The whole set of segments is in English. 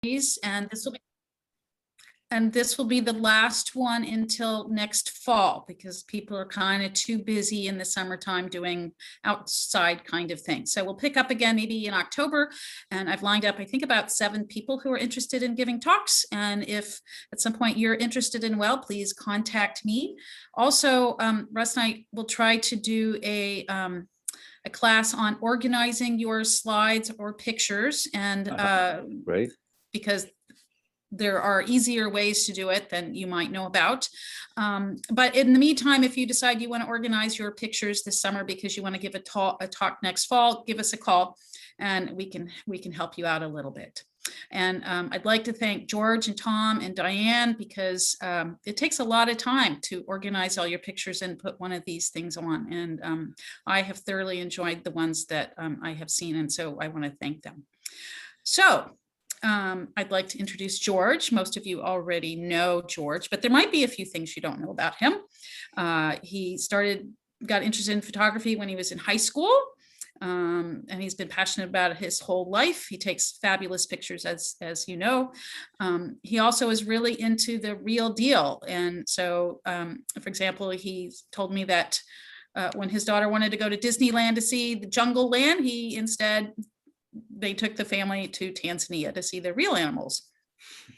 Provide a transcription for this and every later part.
and this will be the last one until next fall, because people are kind of too busy in the summertime doing outside kind of things. So we'll pick up again maybe in October, and I've lined up, I think, about 7 people who are interested in giving talks. And if at some point you're interested in, well, please contact me. Also, Russ and I will try to do a class on organizing your slides or pictures, and Great. because there are easier ways to do it than you might know about. But in the meantime, if you decide you want to organize your pictures this summer because you want to give a talk next fall, give us a call and we can help you out a little bit. And I'd like to thank George and Tom and Diane, because it takes a lot of time to organize all your pictures and put one of these things on. And I have thoroughly enjoyed the ones that I have seen. And so I want to thank them. So I'd like to introduce George. Most of you already know George, but there might be a few things you don't know about him. He got interested in photography when he was in high school, and he's been passionate about it his whole life. He takes fabulous pictures, as you know. He also is really into the real deal. And so, for example, he told me that when his daughter wanted to go to Disneyland to see the Jungle Land, they took the family to Tanzania to see the real animals.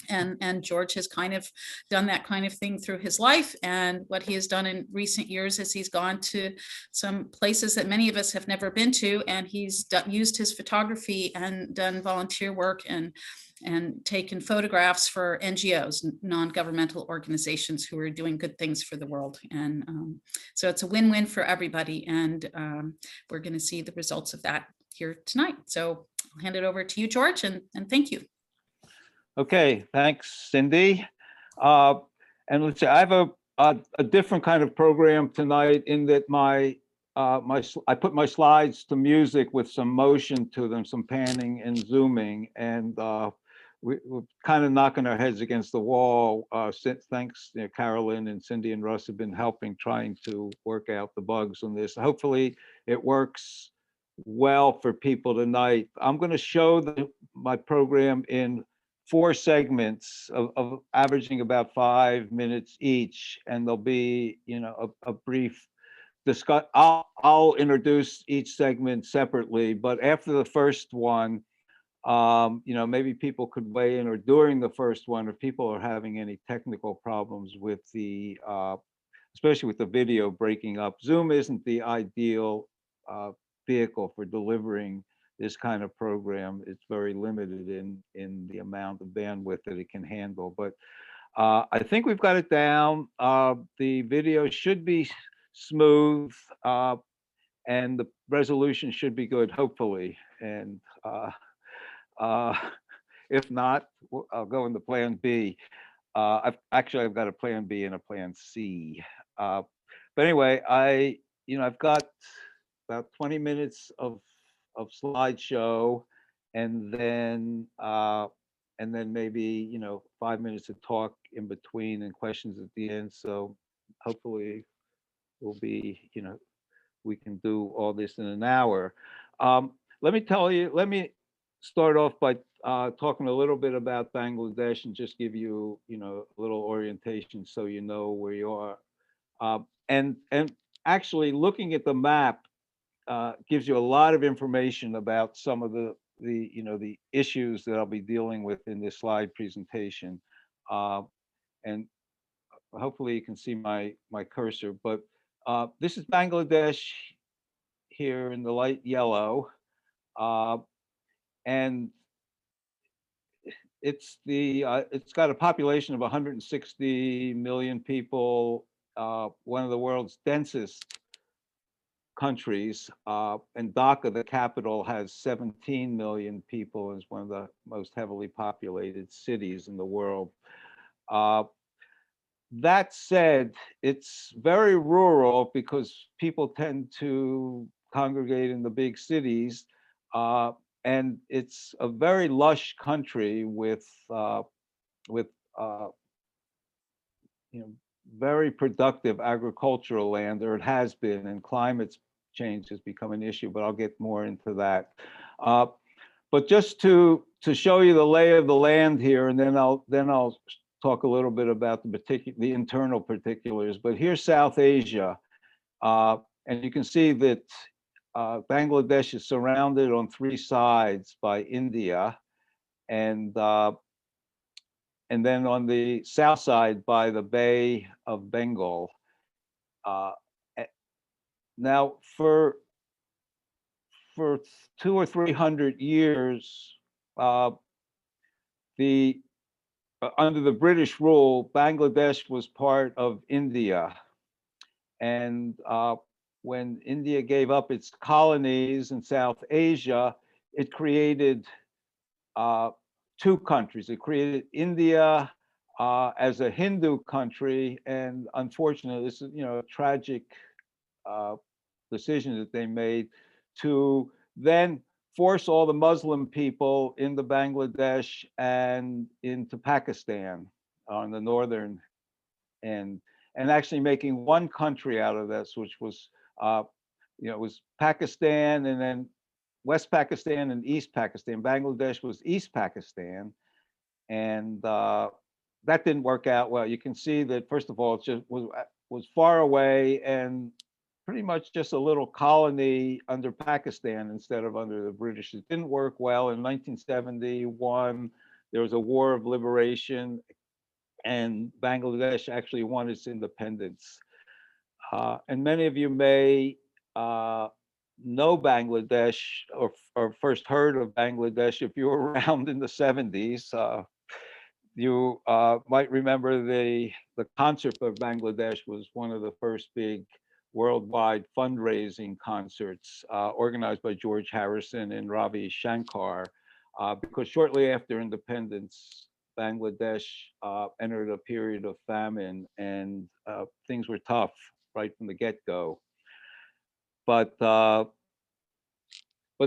And George has kind of done that kind of thing through his life. And what he has done in recent years is he's gone to some places that many of us have never been to, and he's used his photography and done volunteer work and taken photographs for NGOs, non-governmental organizations who are doing good things for the world. And so it's a win-win for everybody. And we're going to see the results of that here tonight. So I'll hand it over to you, George, and thank you. Okay, thanks, Cindy. And let's say I have a different kind of program tonight, in that I put my slides to music with some motion to them, some panning and zooming, and we're kind of knocking our heads against the wall. Thanks, Carolyn and Cindy and Russ have been helping, trying to work out the bugs on this. Hopefully it works well for people tonight. I'm going to show my program in 4 segments of averaging about 5 minutes each, and there'll be a brief discuss. I'll introduce each segment separately, but after the first one, maybe people could weigh in, or during the first one, if people are having any technical problems with especially with the video breaking up. Zoom isn't the ideal vehicle for delivering this kind of program. It's very limited in the amount of bandwidth that it can handle, but I think we've got it down. The video should be smooth, and the resolution should be good, hopefully. And if not, I'll go into plan B. I've got a plan B and a plan C. But anyway, I've got about 20 minutes of slideshow, and then maybe 5 minutes of talk in between and questions at the end. So hopefully we'll be we can do all this in an hour. Let me start off by talking a little bit about Bangladesh, and just give you a little orientation so you know where you are. And actually looking at the map gives you a lot of information about some of the issues that I'll be dealing with in this slide presentation. And hopefully you can see my cursor, but this is Bangladesh here in the light yellow. And it's got a population of 160 million people, one of the world's densest countries, and Dhaka, the capital, has 17 million people, and is one of the most heavily populated cities in the world. That said, it's very rural because people tend to congregate in the big cities, and it's a very lush country with very productive agricultural land, or it has been, and climate change has become an issue, but I'll get more into that. But just to show you the lay of the land here, and then I'll talk a little bit about the internal particulars. But here's South Asia, and you can see that Bangladesh is surrounded on three sides by India, and then on the south side by the Bay of Bengal. Now, for 200 or 300 years, under the British rule, Bangladesh was part of India. And when India gave up its colonies in South Asia, it created two countries. It created India as a Hindu country, and unfortunately, this is a tragic decision that they made to then force all the Muslim people into Bangladesh and into Pakistan on the northern end, and actually making one country out of this, which was, it was Pakistan, and then West Pakistan and East Pakistan. Bangladesh was East Pakistan, and that didn't work out well. You can see that, first of all, it just was far away and pretty much just a little colony under Pakistan instead of under the British. It didn't work well. In 1971, there was a war of liberation, and Bangladesh actually won its independence. And many of you may know Bangladesh, or first heard of Bangladesh if you were around in the 70s. You might remember the concert for Bangladesh was one of the first big worldwide fundraising concerts organized by George Harrison and Ravi Shankar, because shortly after independence, Bangladesh entered a period of famine, and things were tough right from the get-go. But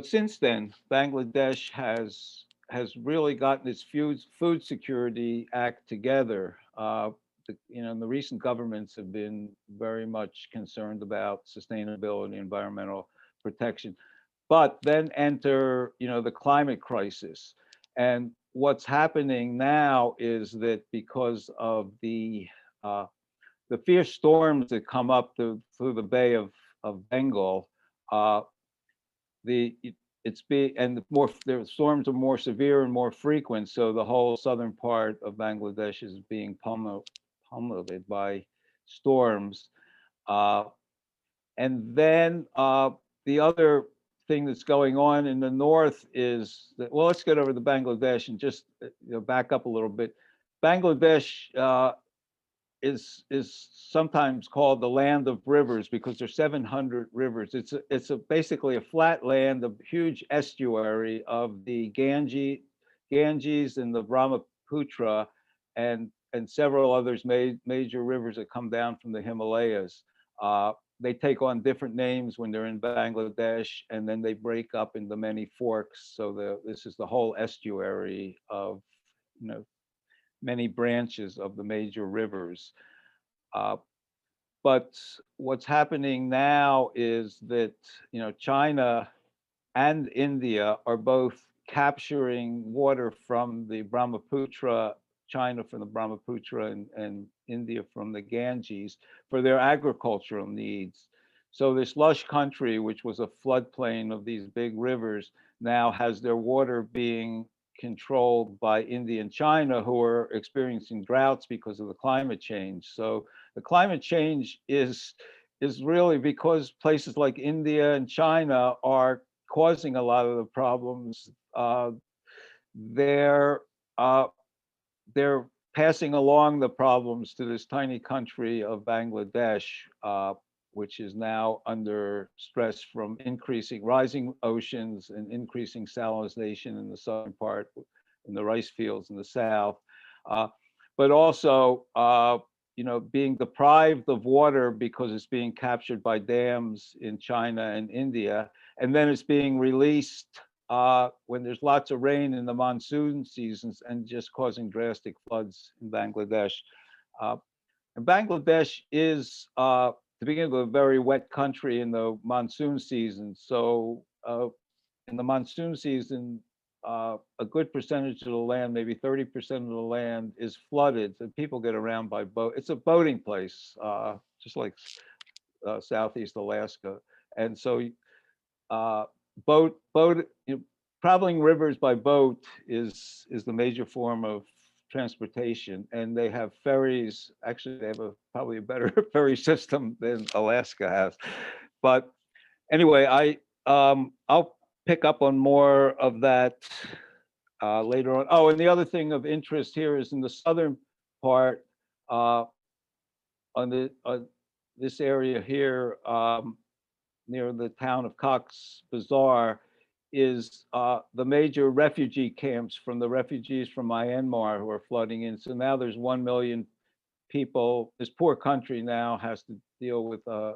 since then, Bangladesh has really gotten its food security act together. The recent governments have been very much concerned about sustainability, environmental protection, but then enter, the climate crisis. And what's happening now is that because of the fierce storms that come up through the Bay of Bengal, the storms are more severe and more frequent. So the whole southern part of Bangladesh is being pummeled by storms. And then the other thing that's going on in the north is that, well, let's get over to Bangladesh and just back up a little bit. Bangladesh is sometimes called the land of rivers because there's 700 rivers. It's basically a flat land, a huge estuary of the Ganges and the Brahmaputra, and several others, major rivers that come down from the Himalayas. They take on different names when they're in Bangladesh, and then they break up into many forks. So this is the whole estuary of many branches of the major rivers. But what's happening now is that China and India are both capturing water from the Brahmaputra, China from the Brahmaputra, and India from the Ganges for their agricultural needs. So this lush country, which was a floodplain of these big rivers, now has their water being controlled by India and China, who are experiencing droughts because of the climate change. So the climate change is really because places like India and China are causing a lot of the problems. They're passing along the problems to this tiny country of Bangladesh, which is now under stress from rising oceans and increasing salinization in the southern part, in the rice fields in the south, but also being deprived of water because it's being captured by dams in China and India, and then it's being released when there's lots of rain in the monsoon seasons and just causing drastic floods in Bangladesh. And Bangladesh is, to begin with, a very wet country in the monsoon season. So in the monsoon season, a good percentage of the land, maybe 30% of the land, is flooded, and people get around by boat. It's a boating place, just like Southeast Alaska, and so boat traveling rivers by boat is the major form of transportation, and they have ferries. Actually, they have probably a better ferry system than Alaska has. But anyway, I'll pick up on more of that later on. Oh, and the other thing of interest here is in the southern part, on this area here, near the town of Cox's Bazar, is the major refugee camps from the refugees from Myanmar who are flooding in. So now there's 1 million people. This poor country now has to deal with a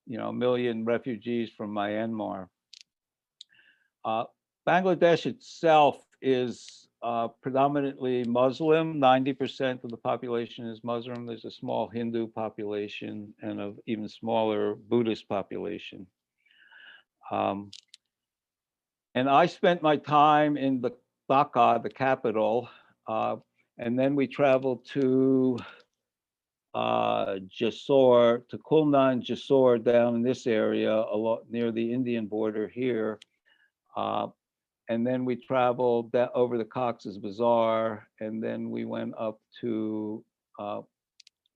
million refugees from Myanmar. Bangladesh itself is predominantly Muslim. 90% of the population is Muslim. There's a small Hindu population and an even smaller Buddhist population. And I spent my time in the Dhaka, the capital, and then we traveled to Jessore, to Khulna and Jessore, down in this area, a lot near the Indian border here. And then we traveled over the Cox's Bazar, and then we went up to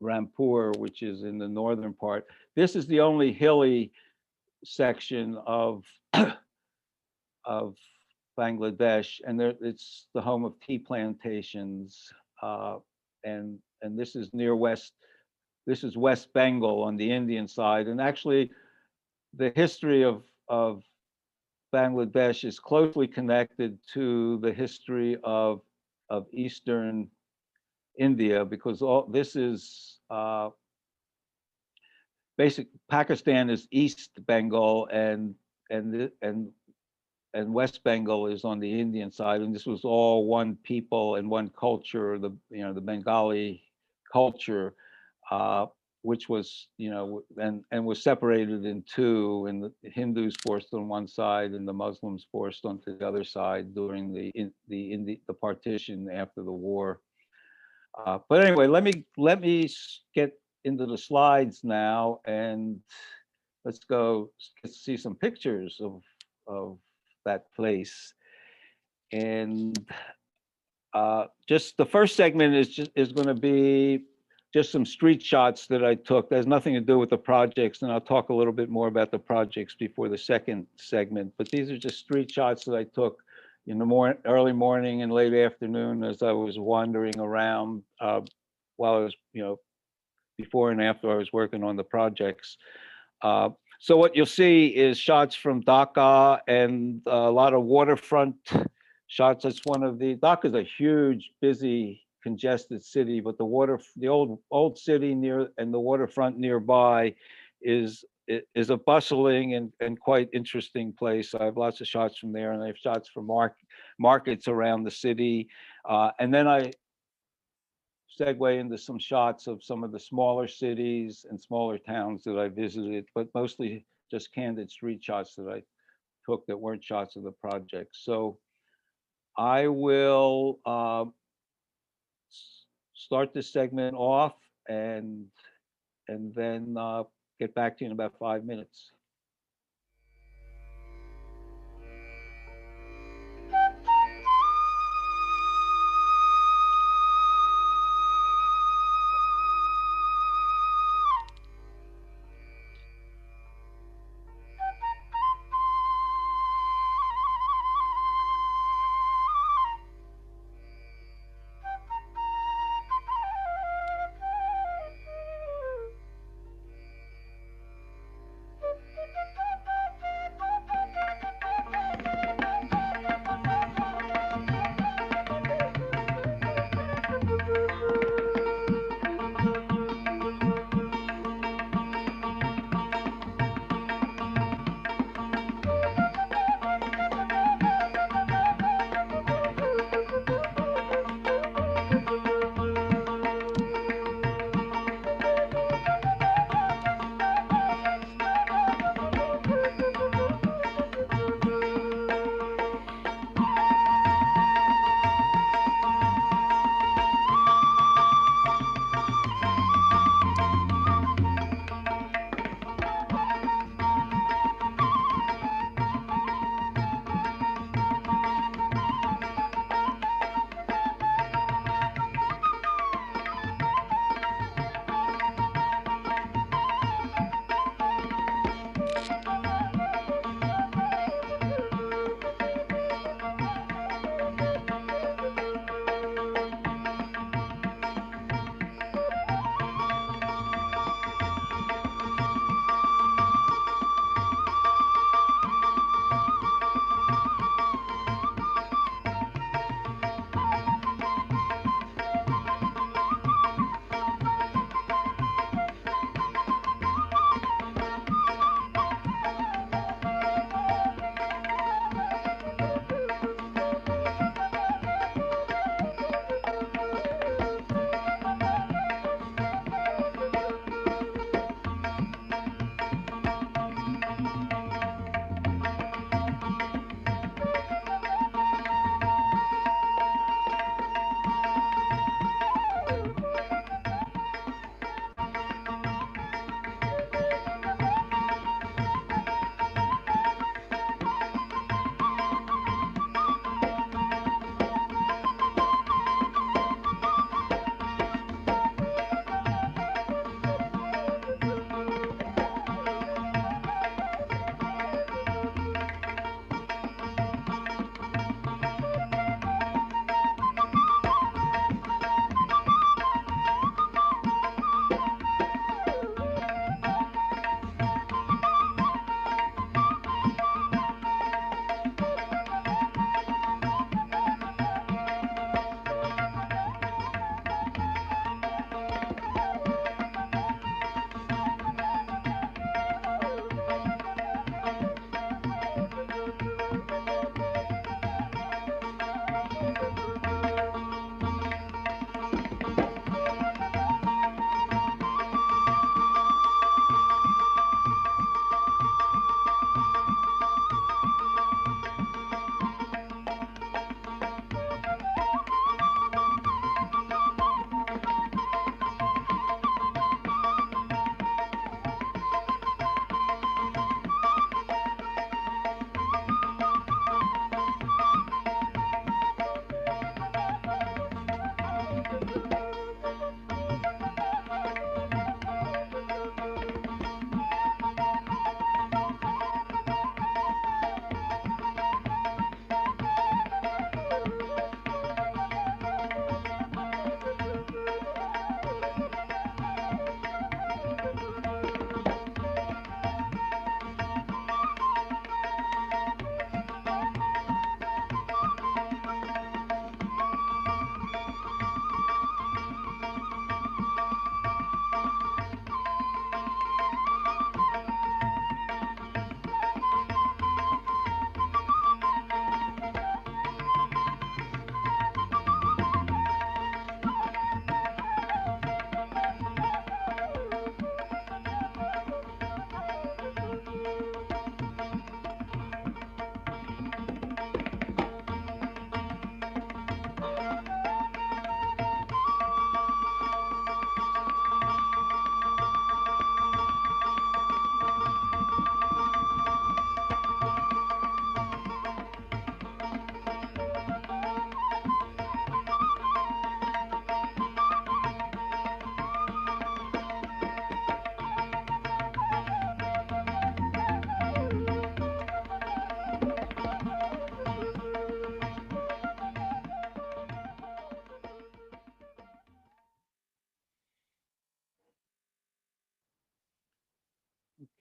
Rampur, which is in the northern part. This is the only hilly section of of Bangladesh, and it's the home of tea plantations, and this is near West. This is West Bengal on the Indian side, and actually, the history of Bangladesh is closely connected to the history of Eastern India, because this is Pakistan is East Bengal, and West Bengal is on the Indian side, and this was all one people and one culture, the Bengali culture, which was, and was separated in two, and the Hindus forced on one side and the Muslims forced onto the other side during the partition after the war. But anyway, let me get into the slides now, and let's go see some pictures of that place. And just the first segment is going to be just some street shots that I took. That has nothing to do with the projects, and I'll talk a little bit more about the projects before the second segment. But these are just street shots that I took in the early morning and late afternoon as I was wandering around while I was, before and after I was working on the projects. So what you'll see is shots from Dhaka and a lot of waterfront shots. That's one of Dhaka is a huge, busy, congested city, but the old city and the waterfront nearby is a bustling and quite interesting place. I have lots of shots from there, and I have shots from markets around the city, and then I segue into some shots of some of the smaller cities and smaller towns that I visited, but mostly just candid street shots that I took that weren't shots of the project. So I will start this segment off and then get back to you in about 5 minutes.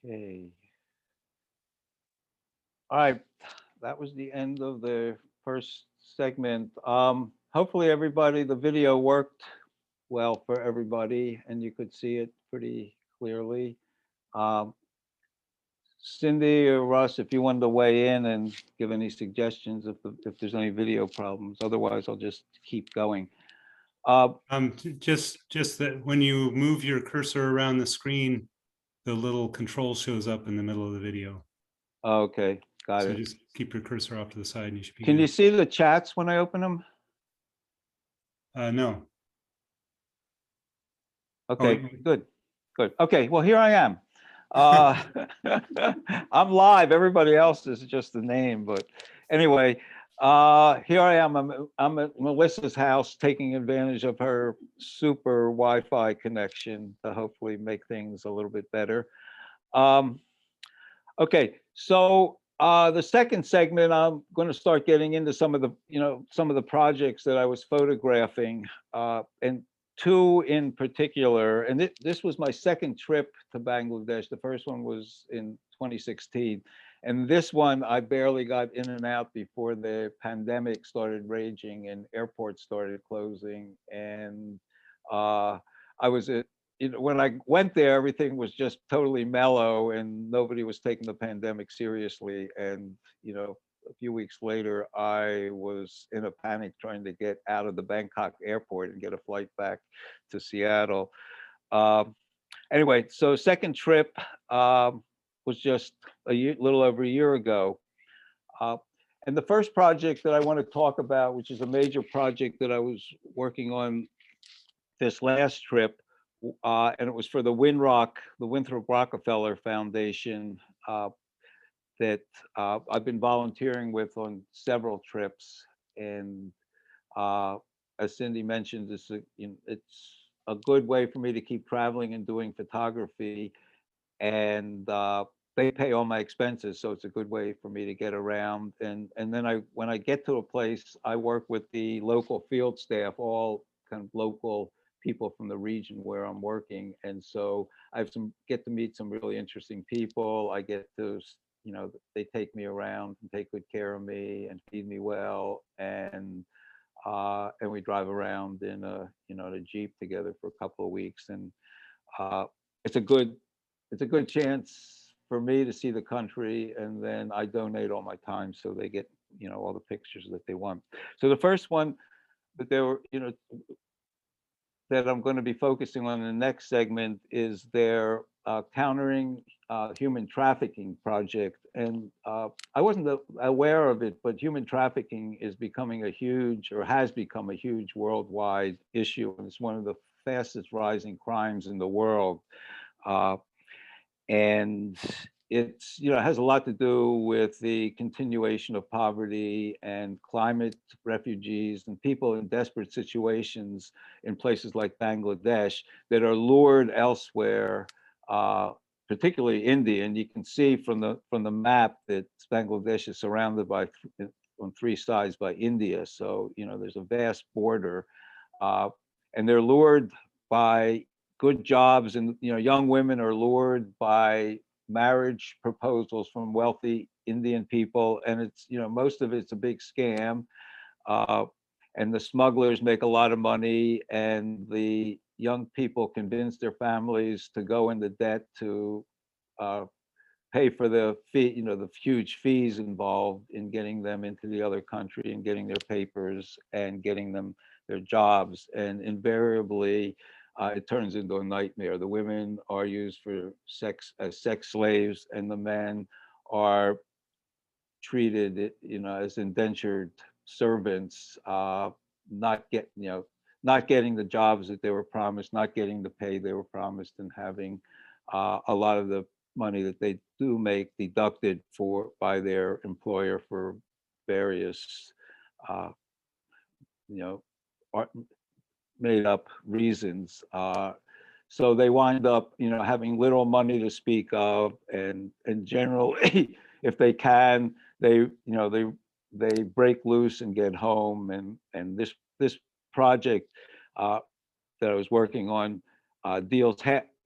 Okay. All right, that was the end of the first segment. Hopefully everybody, the video worked well for everybody and you could see it pretty clearly. Um, Cindy or Russ, if you wanted to weigh in and give any suggestions if there's any video problems, otherwise I'll just keep going. Just that when you move your cursor around the screen, the little control shows up in the middle of the video. Okay, got So it. just keep your cursor off to the side and you should be Can you good. see the chats when I open them? No. Okay, Oh, good, good. Okay, well, here I am. I'm live. Everybody else is just the name, but anyway, here I am. I'm at Melissa's house taking advantage of her super Wi-Fi connection to hopefully make things a little bit better. Okay, so the second segment, I'm going to start getting into some of the projects that I was photographing, and two in particular. And this was my second trip to Bangladesh. The first one was in 2016, and this one I barely got in and out before the pandemic started raging and airports started closing. And I was at when I went there, everything was just totally mellow and nobody was taking the pandemic seriously. And, a few weeks later, I was in a panic trying to get out of the Bangkok airport and get a flight back to Seattle. Anyway, so second trip was just little over a year ago. And the first project that I want to talk about, which is a major project that I was working on this last trip, and it was for the Winthrop Rockefeller Foundation, that I've been volunteering with on several trips. And as Cindy mentioned, it's a good way for me to keep traveling and doing photography. And they pay all my expenses, so it's a good way for me to get around. And then when I get to a place, I work with the local field staff, all kind of local people from the region where I'm working. And so I get to meet some really interesting people. I get to, they take me around and take good care of me and feed me well. And we drive around in a Jeep together for a couple of weeks. And it's a good chance for me to see the country, and then I donate all my time so they get all the pictures that they want. So the first one that that I'm going to be focusing on in the next segment is their countering human trafficking project. And I wasn't aware of it, but human trafficking is becoming has become a huge worldwide issue, and it's one of the fastest rising crimes in the world. And it's it has a lot to do with the continuation of poverty and climate refugees and people in desperate situations in places like Bangladesh that are lured elsewhere, particularly India. And you can see from the map that Bangladesh is surrounded on three sides by India. So there's a vast border, and they're lured by good jobs, and young women are lured by marriage proposals from wealthy Indian people, and it's most of it's a big scam, and the smugglers make a lot of money, and the young people convince their families to go into debt to pay for the fee, the huge fees involved in getting them into the other country and getting their papers and getting them their jobs. And invariably, it turns into a nightmare. The women are used for as sex slaves, and the men are treated, as indentured servants, not getting the jobs that they were promised, not getting the pay they were promised, and having a lot of the money that they do make deducted by their employer for various, made up reasons. So they wind up, having little money to speak of, and generally, if they can, they break loose and get home. And this project that I was working on deals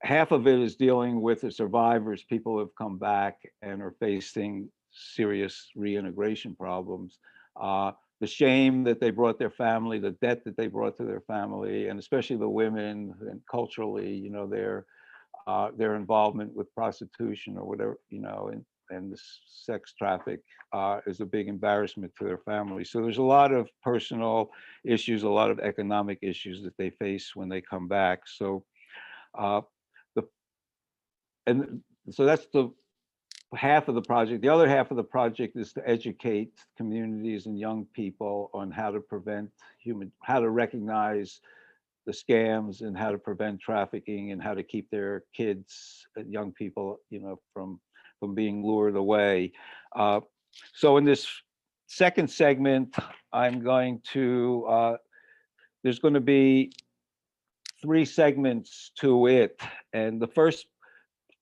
half of it is dealing with the survivors, people who have come back and are facing serious reintegration problems. The shame that they brought their family, the debt that they brought to their family, and especially the women, and culturally, you know, their involvement with prostitution or whatever, you know, and the sex traffic is a big embarrassment to their family. So there's a lot of personal issues, a lot of economic issues that they face when they come back. So the and so that's the half of the project. The other half of the project is to educate communities and young people on how to prevent how to recognize the scams and how to prevent trafficking and how to keep their kids and young people, you know, from being lured away. So in this second segment, I'm going to, there's going to be 3 segments to it. And the first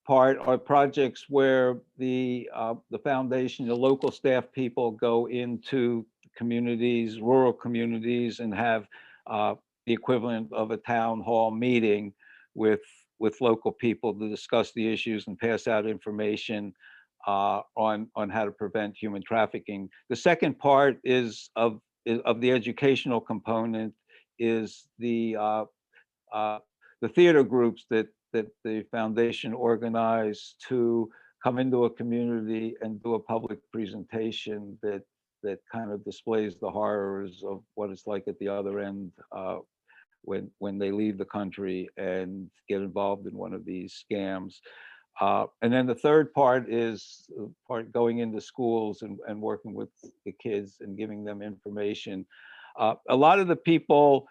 part are projects where the foundation, the local staff people go into communities, rural communities, and have the equivalent of a town hall meeting with local people to discuss the issues and pass out information on how to prevent human trafficking. The second part is of the educational component is the theater groups that the foundation organized to come into a community and do a public presentation that kind of displays the horrors of what it's like at the other end when they leave the country and get involved in one of these scams. And then the third part is part going into schools and working with the kids and giving them information. A lot of the people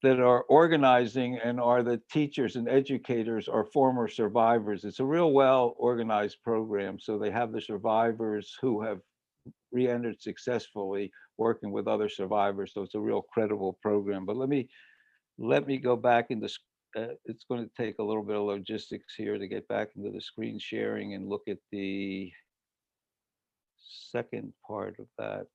that are organizing and are the teachers and educators are former survivors. It's a real well organized program. So they have the survivors who have re-entered successfully working with other survivors. So it's a real credible program. But let me go back into, it's going to take a little bit of logistics here to get back into the screen sharing and look at the second part of that.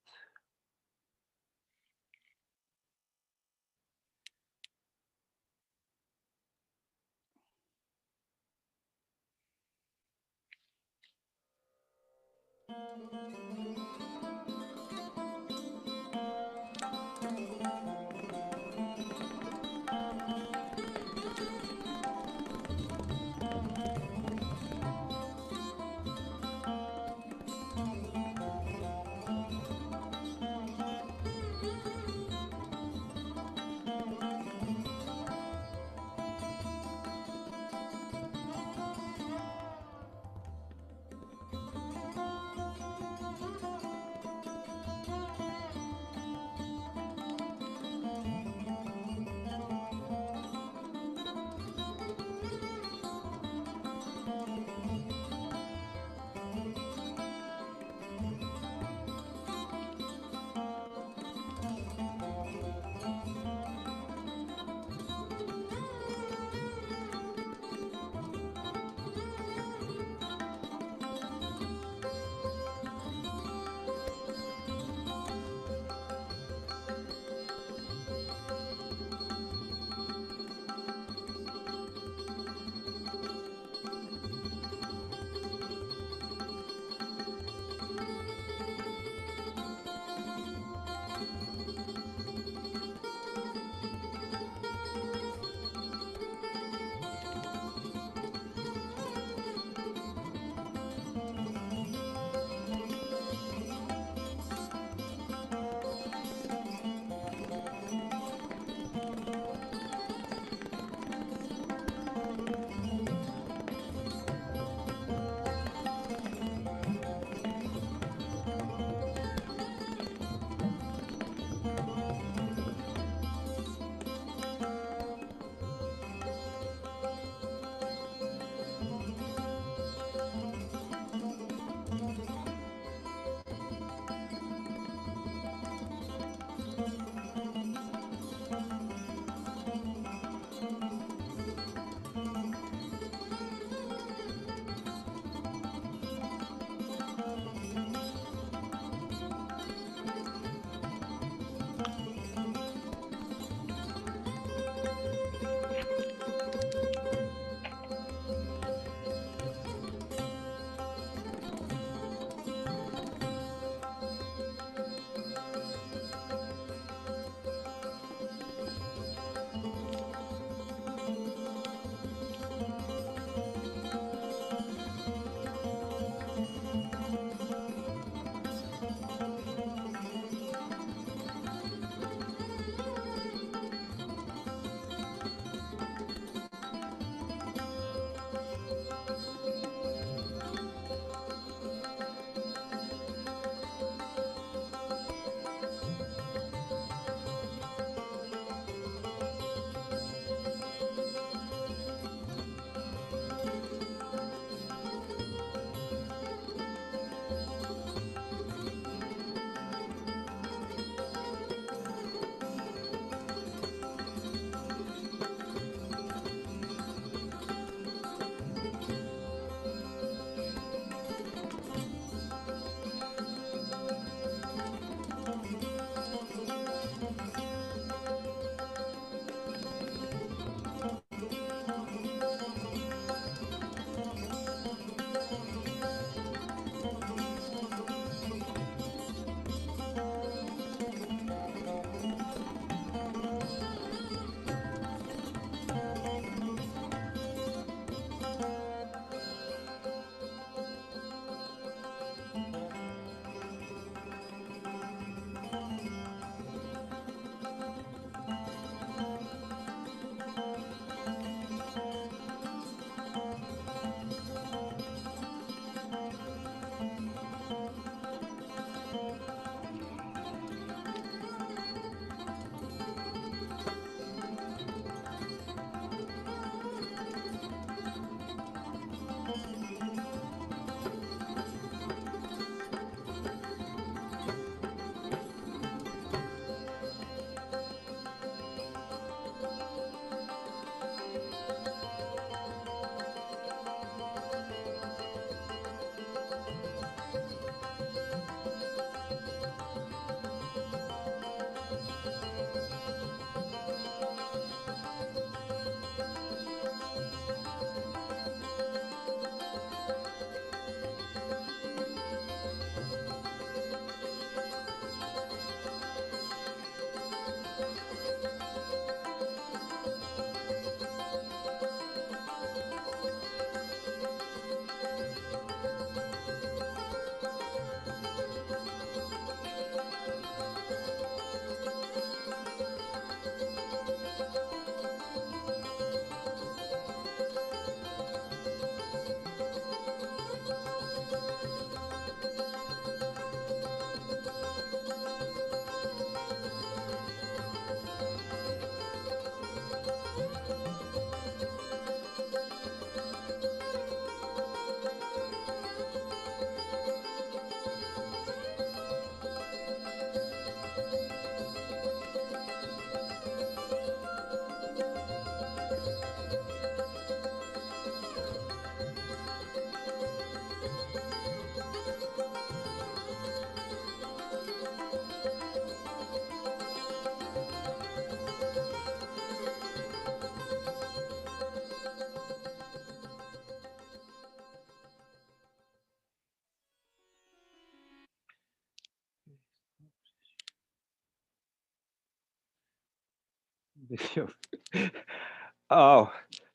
Oh,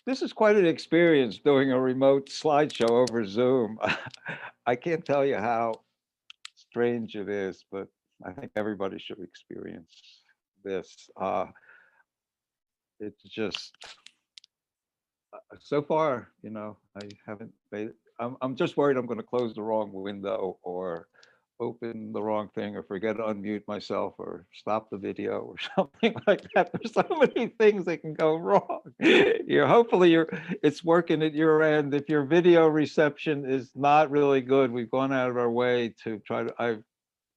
this is quite an experience doing a remote slideshow over Zoom. I can't tell you how strange it is, but I think everybody should experience this. It's just so far, I haven't made. I'm just worried I'm going to close the wrong window or open the wrong thing or forget to unmute myself or stop the video or something like that. There's so many things that can go wrong. Hopefully it's working at your end. If your video reception is not really good, we've gone out of our way to try to.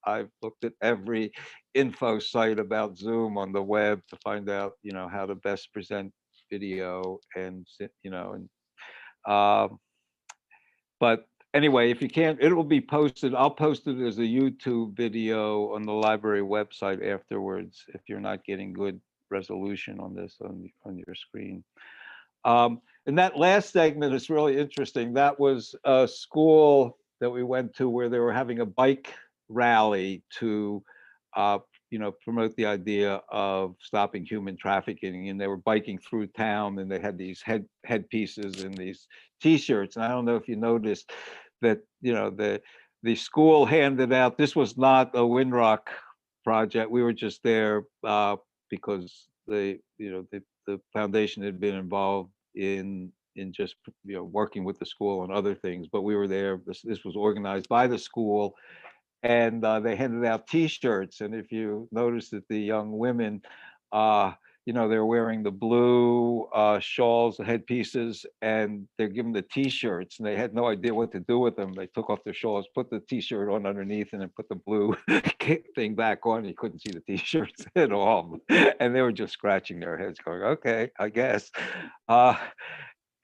I've looked at every info site about Zoom on the web to find out, how to best present video and, um, but anyway, if you can't, it will be posted. I'll post it as a YouTube video on the library website afterwards if you're not getting good resolution on this on your screen. And that last segment is really interesting. That was a school that we went to where they were having a bike rally to promote the idea of stopping human trafficking, and they were biking through town, and they had these headpieces and these T-shirts. And I don't know if you noticed that the school handed out. This was not a Windrock project. We were just there because the foundation had been involved in just working with the school and other things. But we were there. This was organized by the school, and they handed out T-shirts. And if you notice that the young women, they're wearing the blue shawls, the headpieces, and they're given the T-shirts, and they had no idea what to do with them. They took off their shawls, put the T-shirt on underneath, and then put the blue thing back on. You couldn't see the T-shirts at all, and they were just scratching their heads, going, "Okay, I guess."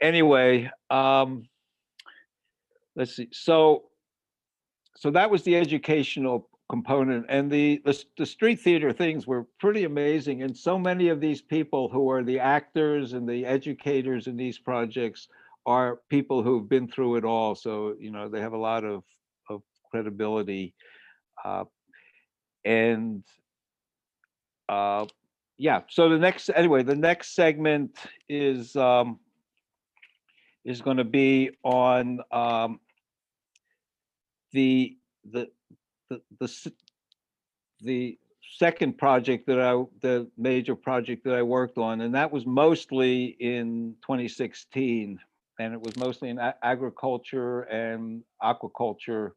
Anyway, let's see. So that was the educational component, and the street theater things were pretty amazing. And so many of these people who are the actors and the educators in these projects are people who've been through it all. So they have a lot of credibility, and yeah. So the next segment is going to be on the second project the major project that I worked on, and that was mostly in 2016, and it was mostly an agriculture and aquaculture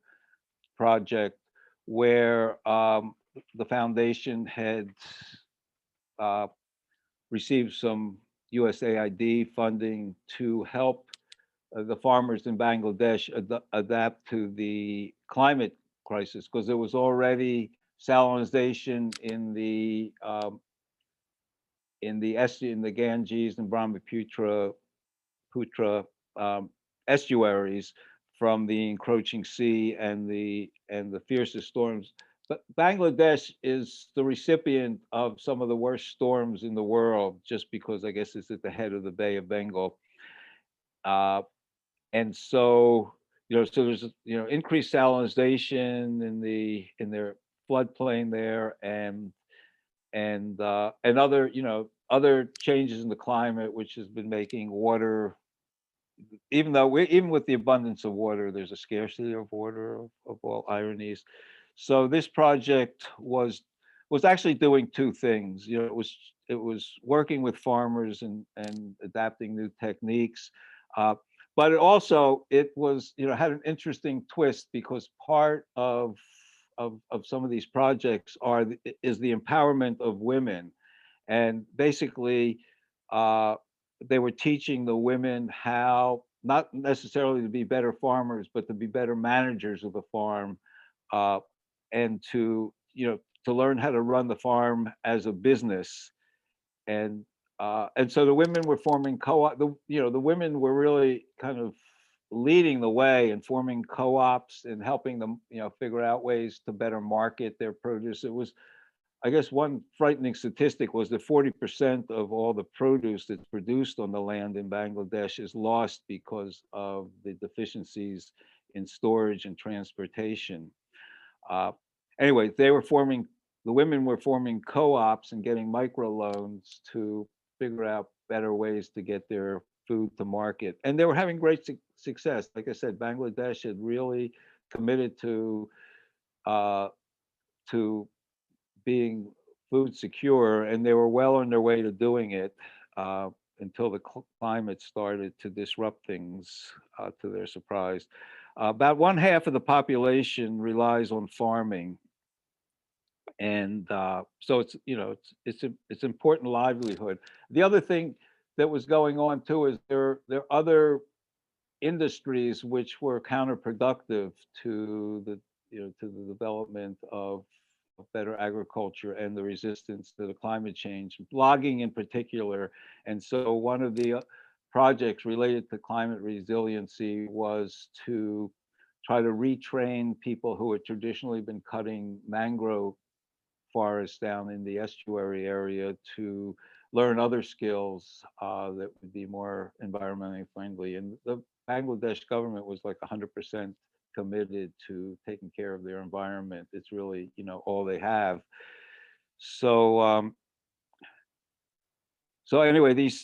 project where the foundation had received some USAID funding to help the farmers in Bangladesh adapt to the climate crisis, because there was already salinization in the Ganges and Brahmaputra estuaries from the encroaching sea and the fiercest storms. But Bangladesh is the recipient of some of the worst storms in the world, just because I guess it's at the head of the Bay of Bengal. And so, so there's increased salinization in their floodplain there, and other changes in the climate, which has been making water, even with the abundance of water, there's a scarcity of water, of all ironies. So this project was actually doing two things. It was working with farmers and adapting new techniques. But it was, had an interesting twist, because part of some of these projects is the empowerment of women. And basically, they were teaching the women how, not necessarily to be better farmers, but to be better managers of the farm, and to learn how to run the farm as a business. And so the women were forming co-op. The women were really kind of leading the way and forming co-ops and helping them, figure out ways to better market their produce. It was, I guess, one frightening statistic was that 40% of all the produce that's produced on the land in Bangladesh is lost because of the deficiencies in storage and transportation. Anyway, they were forming the women were forming co-ops and getting microloans to figure out better ways to get their food to market. And they were having great success. Like I said, Bangladesh had really committed uh, to being food secure, and they were well on their way to doing it until the climate started to disrupt things to their surprise. About one half of the population relies on farming, and so it's it's important livelihood. The other thing that was going on too is there are other industries which were counterproductive to the to the development of better agriculture and the resistance to the climate change, logging in particular. And so one of the projects related to climate resiliency was to try to retrain people who had traditionally been cutting mangrove forests down in the estuary area to learn other skills that would be more environmentally friendly. And the Bangladesh government was like 100% committed to taking care of their environment. It's really, all they have. So, so anyway, the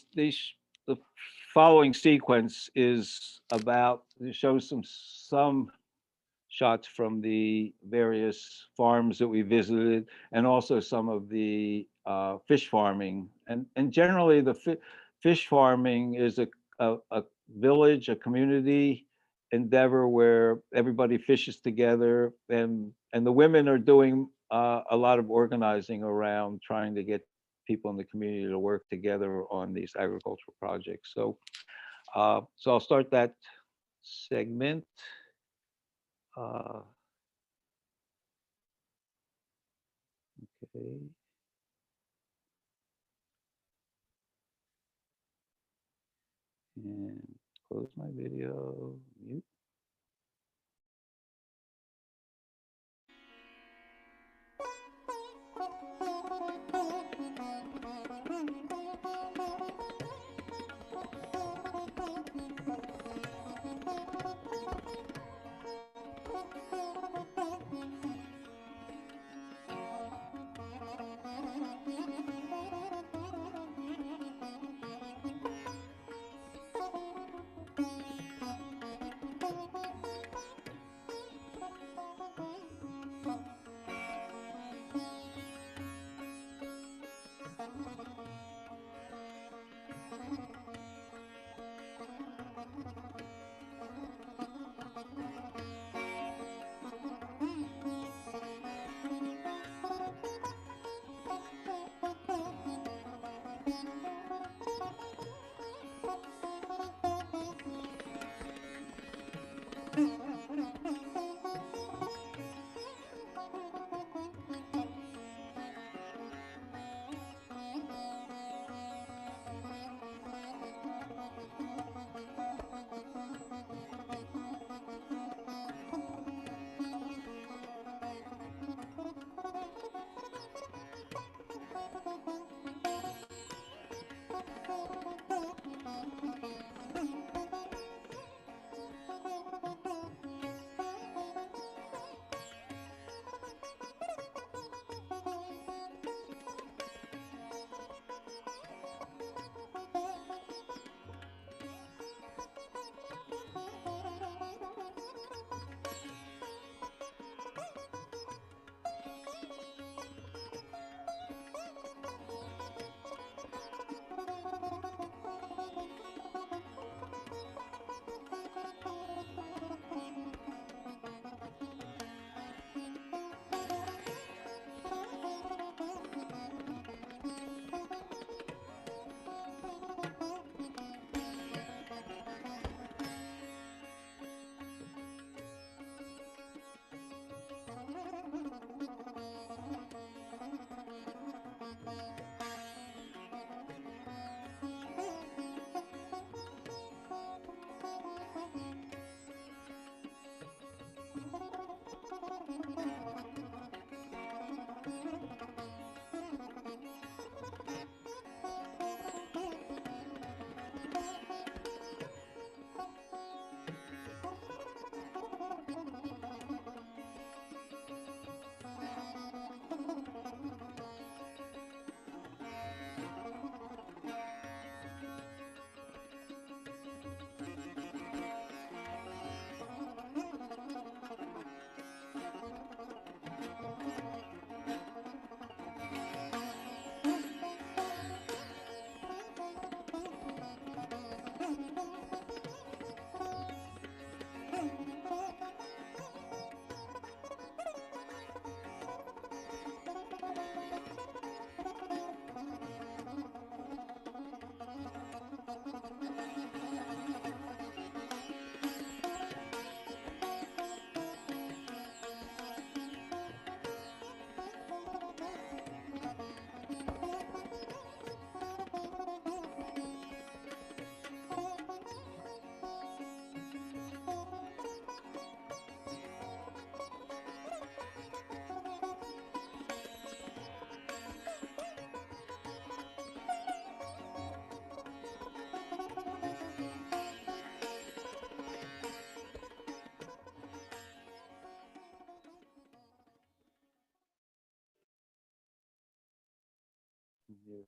following sequence is about, it shows some shots from the various farms that we visited, and also some of the fish farming. And generally, the fish farming is a village, a community endeavor where everybody fishes together, and the women are doing a lot of organizing around trying to get people in the community to work together on these agricultural projects. So, so I'll start that segment. Okay. And close my video, mute.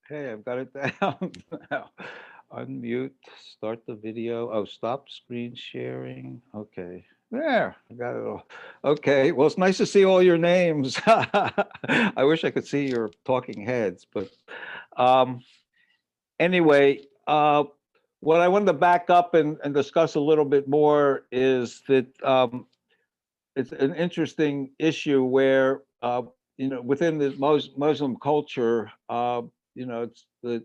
Hey, I've got it down now. Unmute, start the video. Oh, stop screen sharing. Okay, there, I got it all. Okay, well, it's nice to see all your names. I wish I could see your talking heads, but um, anyway, what I wanted to back up and discuss a little bit more is that it's an interesting issue where within the Muslim culture, it's the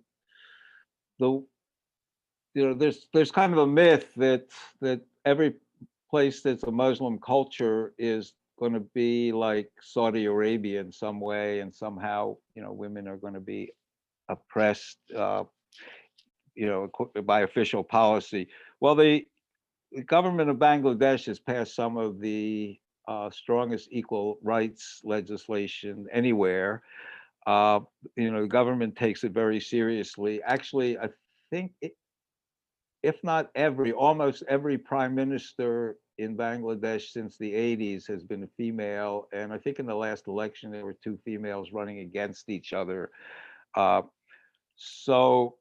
there's kind of a myth that every place that's a Muslim culture is going to be like Saudi Arabia in some way, and somehow women are going to be oppressed, by official policy. Well, the government of Bangladesh has passed some of the strongest equal rights legislation anywhere. The government takes it very seriously. Actually, I think, if not almost every prime minister in Bangladesh since the 80s has been a female. And I think in the last election, there were two females running against each other. Uh, so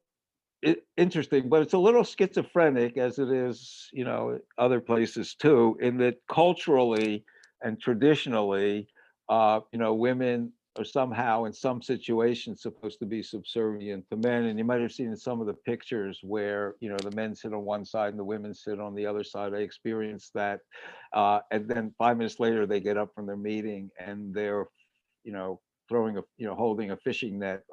interesting, but it's a little schizophrenic, as it is, other places too, in that culturally and traditionally, women are somehow in some situations supposed to be subservient to men. And you might have seen in some of the pictures where, the men sit on one side and the women sit on the other side. I experienced that. And then 5 minutes later, they get up from their meeting and they're, throwing holding a fishing net,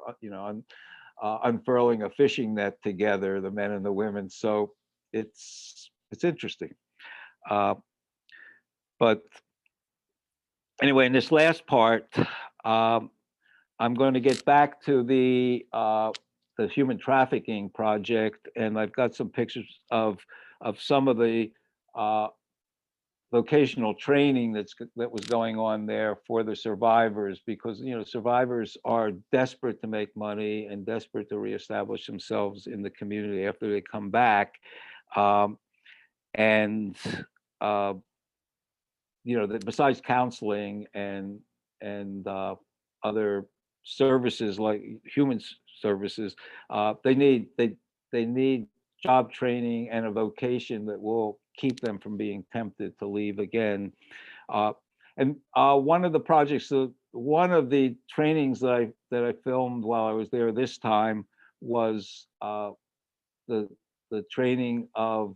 unfurling a fishing net together, the men and the women. So it's interesting. But anyway, in this last part, I'm going to get back to the human trafficking project, and I've got some pictures of some of the vocational training that was going on there for the survivors, because survivors are desperate to make money and desperate to reestablish themselves in the community after they come back, and besides counseling and other services like human services, they need job training and a vocation that will keep them from being tempted to leave again. And one of the projects, one of the trainings that I filmed while I was there this time was the training of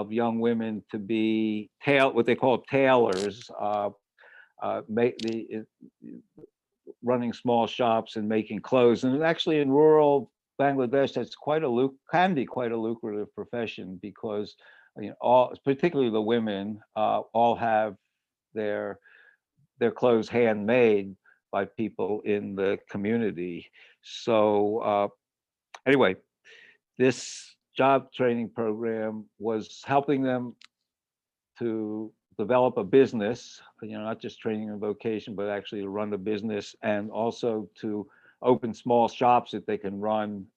young women to be what they call tailors, running small shops and making clothes. And actually, in rural Bangladesh, that's can be quite a lucrative profession, because particularly the women, all have their clothes handmade by people in the community. So anyway, this job training program was helping them to develop a business, not just training and vocation, but actually to run the business, and also to open small shops that they can run,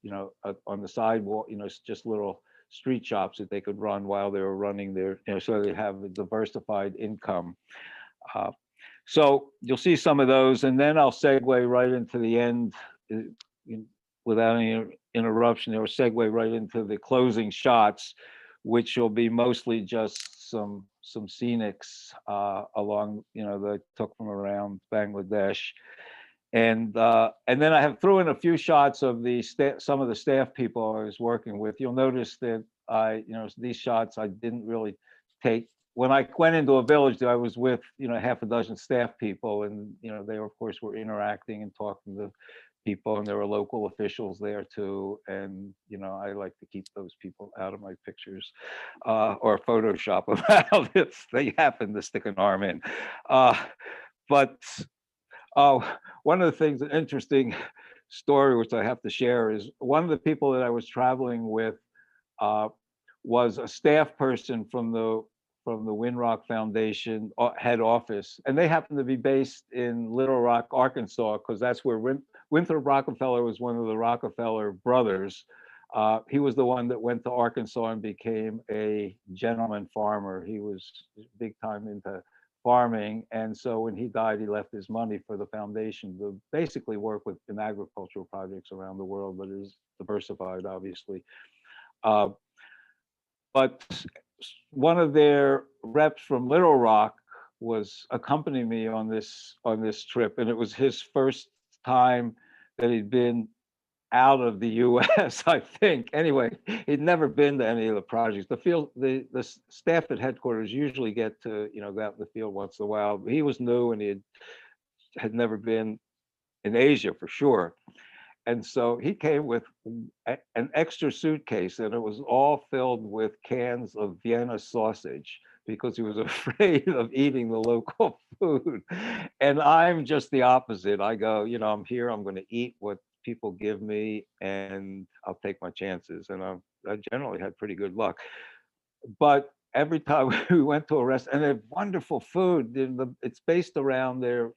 on the sidewalk, just little street shops that they could run while they were running their, so they have a diversified income. So you'll see some of those, and then I'll segue right into the end, without any interruption. Or segue right into the closing shots, which will be mostly just some scenics along, that I took from around Bangladesh. And then I have threw in a few shots of some of the staff people I was working with. You'll notice that these shots I didn't really take. When I went into a village, I was with, half a dozen staff people, and, they of course were interacting and talking to people, and there were local officials there too. And, I like to keep those people out of my pictures, or Photoshop them out if they happen to stick an arm in. But one of the things, an interesting story which I have to share, is one of the people that I was traveling with was a staff person from the Winrock Foundation head office, and they happened to be based in Little Rock, Arkansas, because that's where Winthrop Rockefeller was one of the Rockefeller brothers. He was the one that went to Arkansas and became a gentleman farmer. He was big time into farming. And so when he died, he left his money for the foundation to basically work with in agricultural projects around the world, but is diversified, obviously. Uh, but one of their reps from Little Rock was accompanying me on this trip, and it was his first time that he'd been out of the U.S. I think. Anyway, he'd never been to any of the projects. The staff at headquarters usually get to go out in the field once in a while. But he was new, and he had never been in Asia for sure. And so he came with an extra suitcase, and it was all filled with cans of Vienna sausage because he was afraid of eating the local food. And I'm just the opposite. I go, I'm here, I'm going to eat what people give me, and I'll take my chances. And I generally had pretty good luck. But every time we went to a restaurant, and they have wonderful food. It's based around their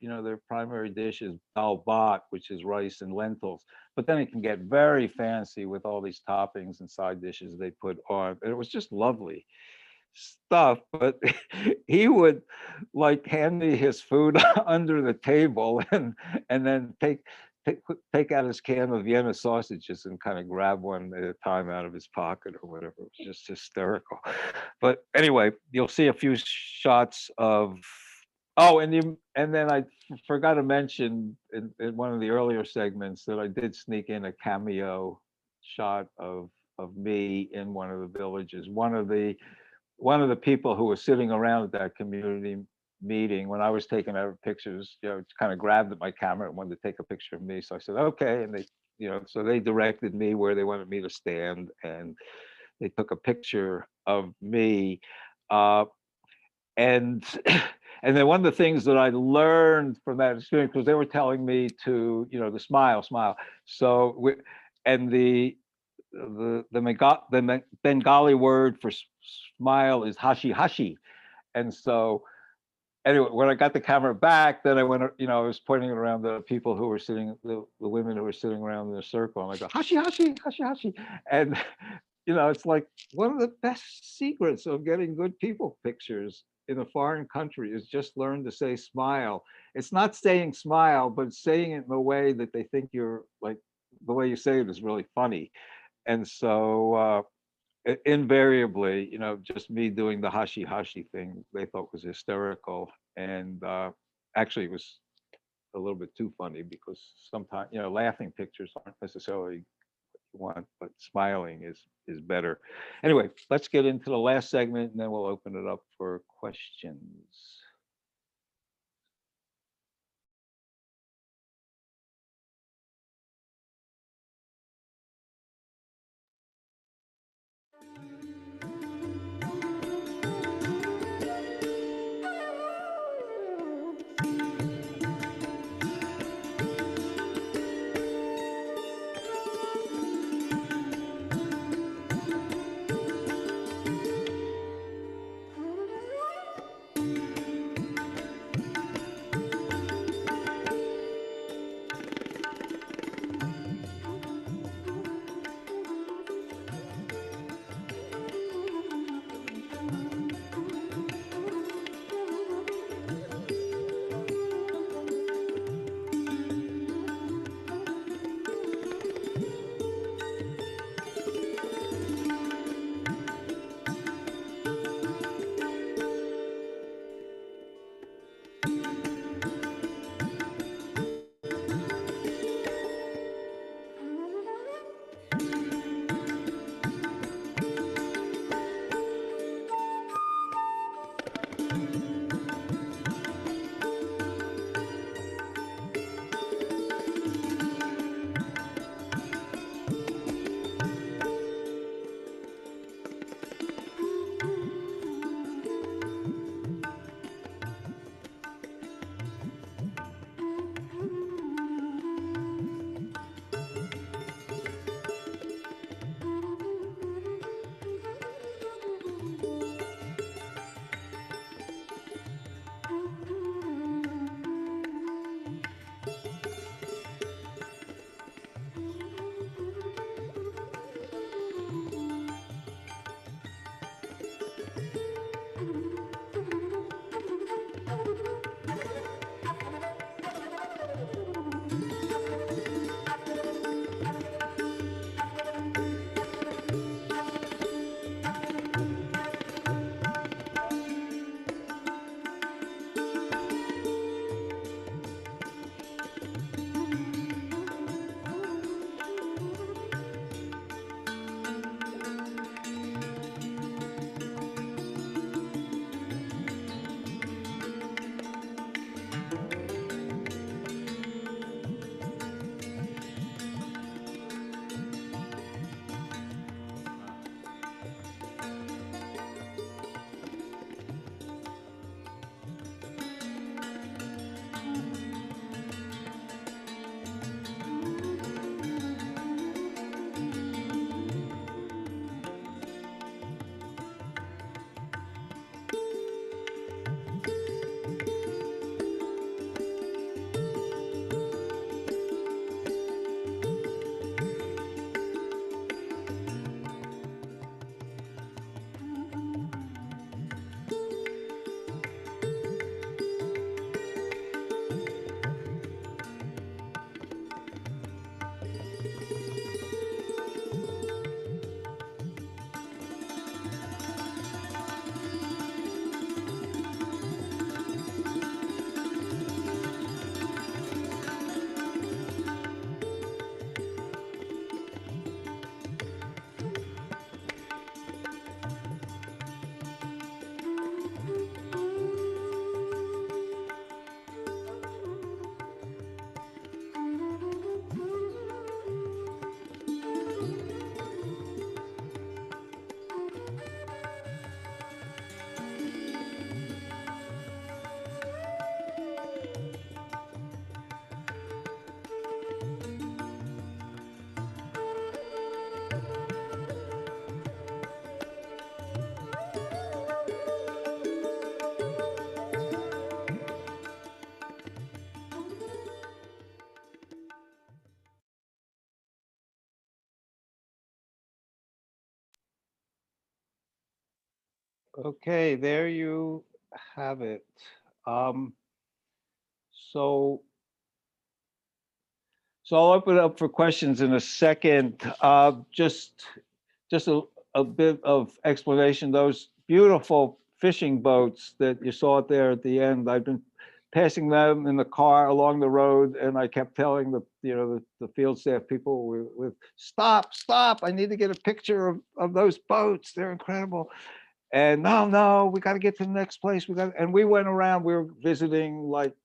primary dish is dal bhat, which is rice and lentils. But then it can get very fancy with all these toppings and side dishes they put on. And it was just lovely stuff. But he would like hand me his food under the table and then take out his can of Vienna sausages and kind of grab one at a time out of his pocket or whatever. It was just hysterical. But anyway, you'll see a few shots of. Oh, and then I forgot to mention in one of the earlier segments that I did sneak in a cameo shot of me in one of the villages. One of the people who was sitting around at that community meeting when I was taking our pictures, kind of grabbed at my camera and wanted to take a picture of me. So I said, okay. And so they directed me where they wanted me to stand, and they took a picture of me. And then one of the things that I learned from that experience was they were telling me to, to smile. So, the Bengali word for smile is hashi. And so anyway, when I got the camera back, then I went, I was pointing it around the people who were sitting, the women who were sitting around in a circle. And I go, hashi. And, it's like one of the best secrets of getting good people pictures in a foreign country is just learn to say smile. It's not saying smile, but saying it in a way that they think you're like, the way you say it is really funny. And so, invariably, just me doing the hashi thing, they thought was hysterical. And actually, it was a little bit too funny because sometimes, laughing pictures aren't necessarily what you want, but smiling is better. Anyway, let's get into the last segment, and then we'll open it up for questions. Okay, there you have it. Um, so, so I'll open it up for questions in a second. Just a bit of explanation. Those beautiful fishing boats that you saw out there at the end, I've been passing them in the car along the road, and I kept telling the field staff people with stop, I need to get a picture of those boats. They're incredible. And no, we got to get to the next place. And we went around, we were visiting like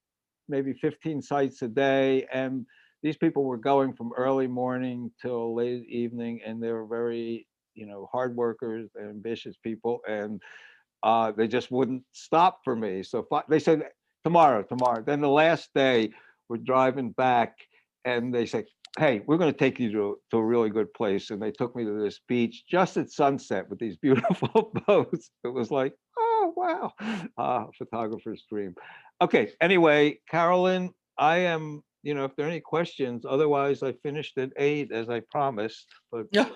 maybe 15 sites a day. And these people were going from early morning till late evening, and they were very, hard workers, ambitious people. And they just wouldn't stop for me. So they said, tomorrow. Then the last day, we're driving back, and they said, hey, we're going to take you to a really good place. And they took me to this beach just at sunset with these beautiful boats. It was like, oh, wow, photographer's dream. Okay, anyway, Carolyn, I am, if there are any questions, otherwise I finished at 8 as I promised. But Yeah.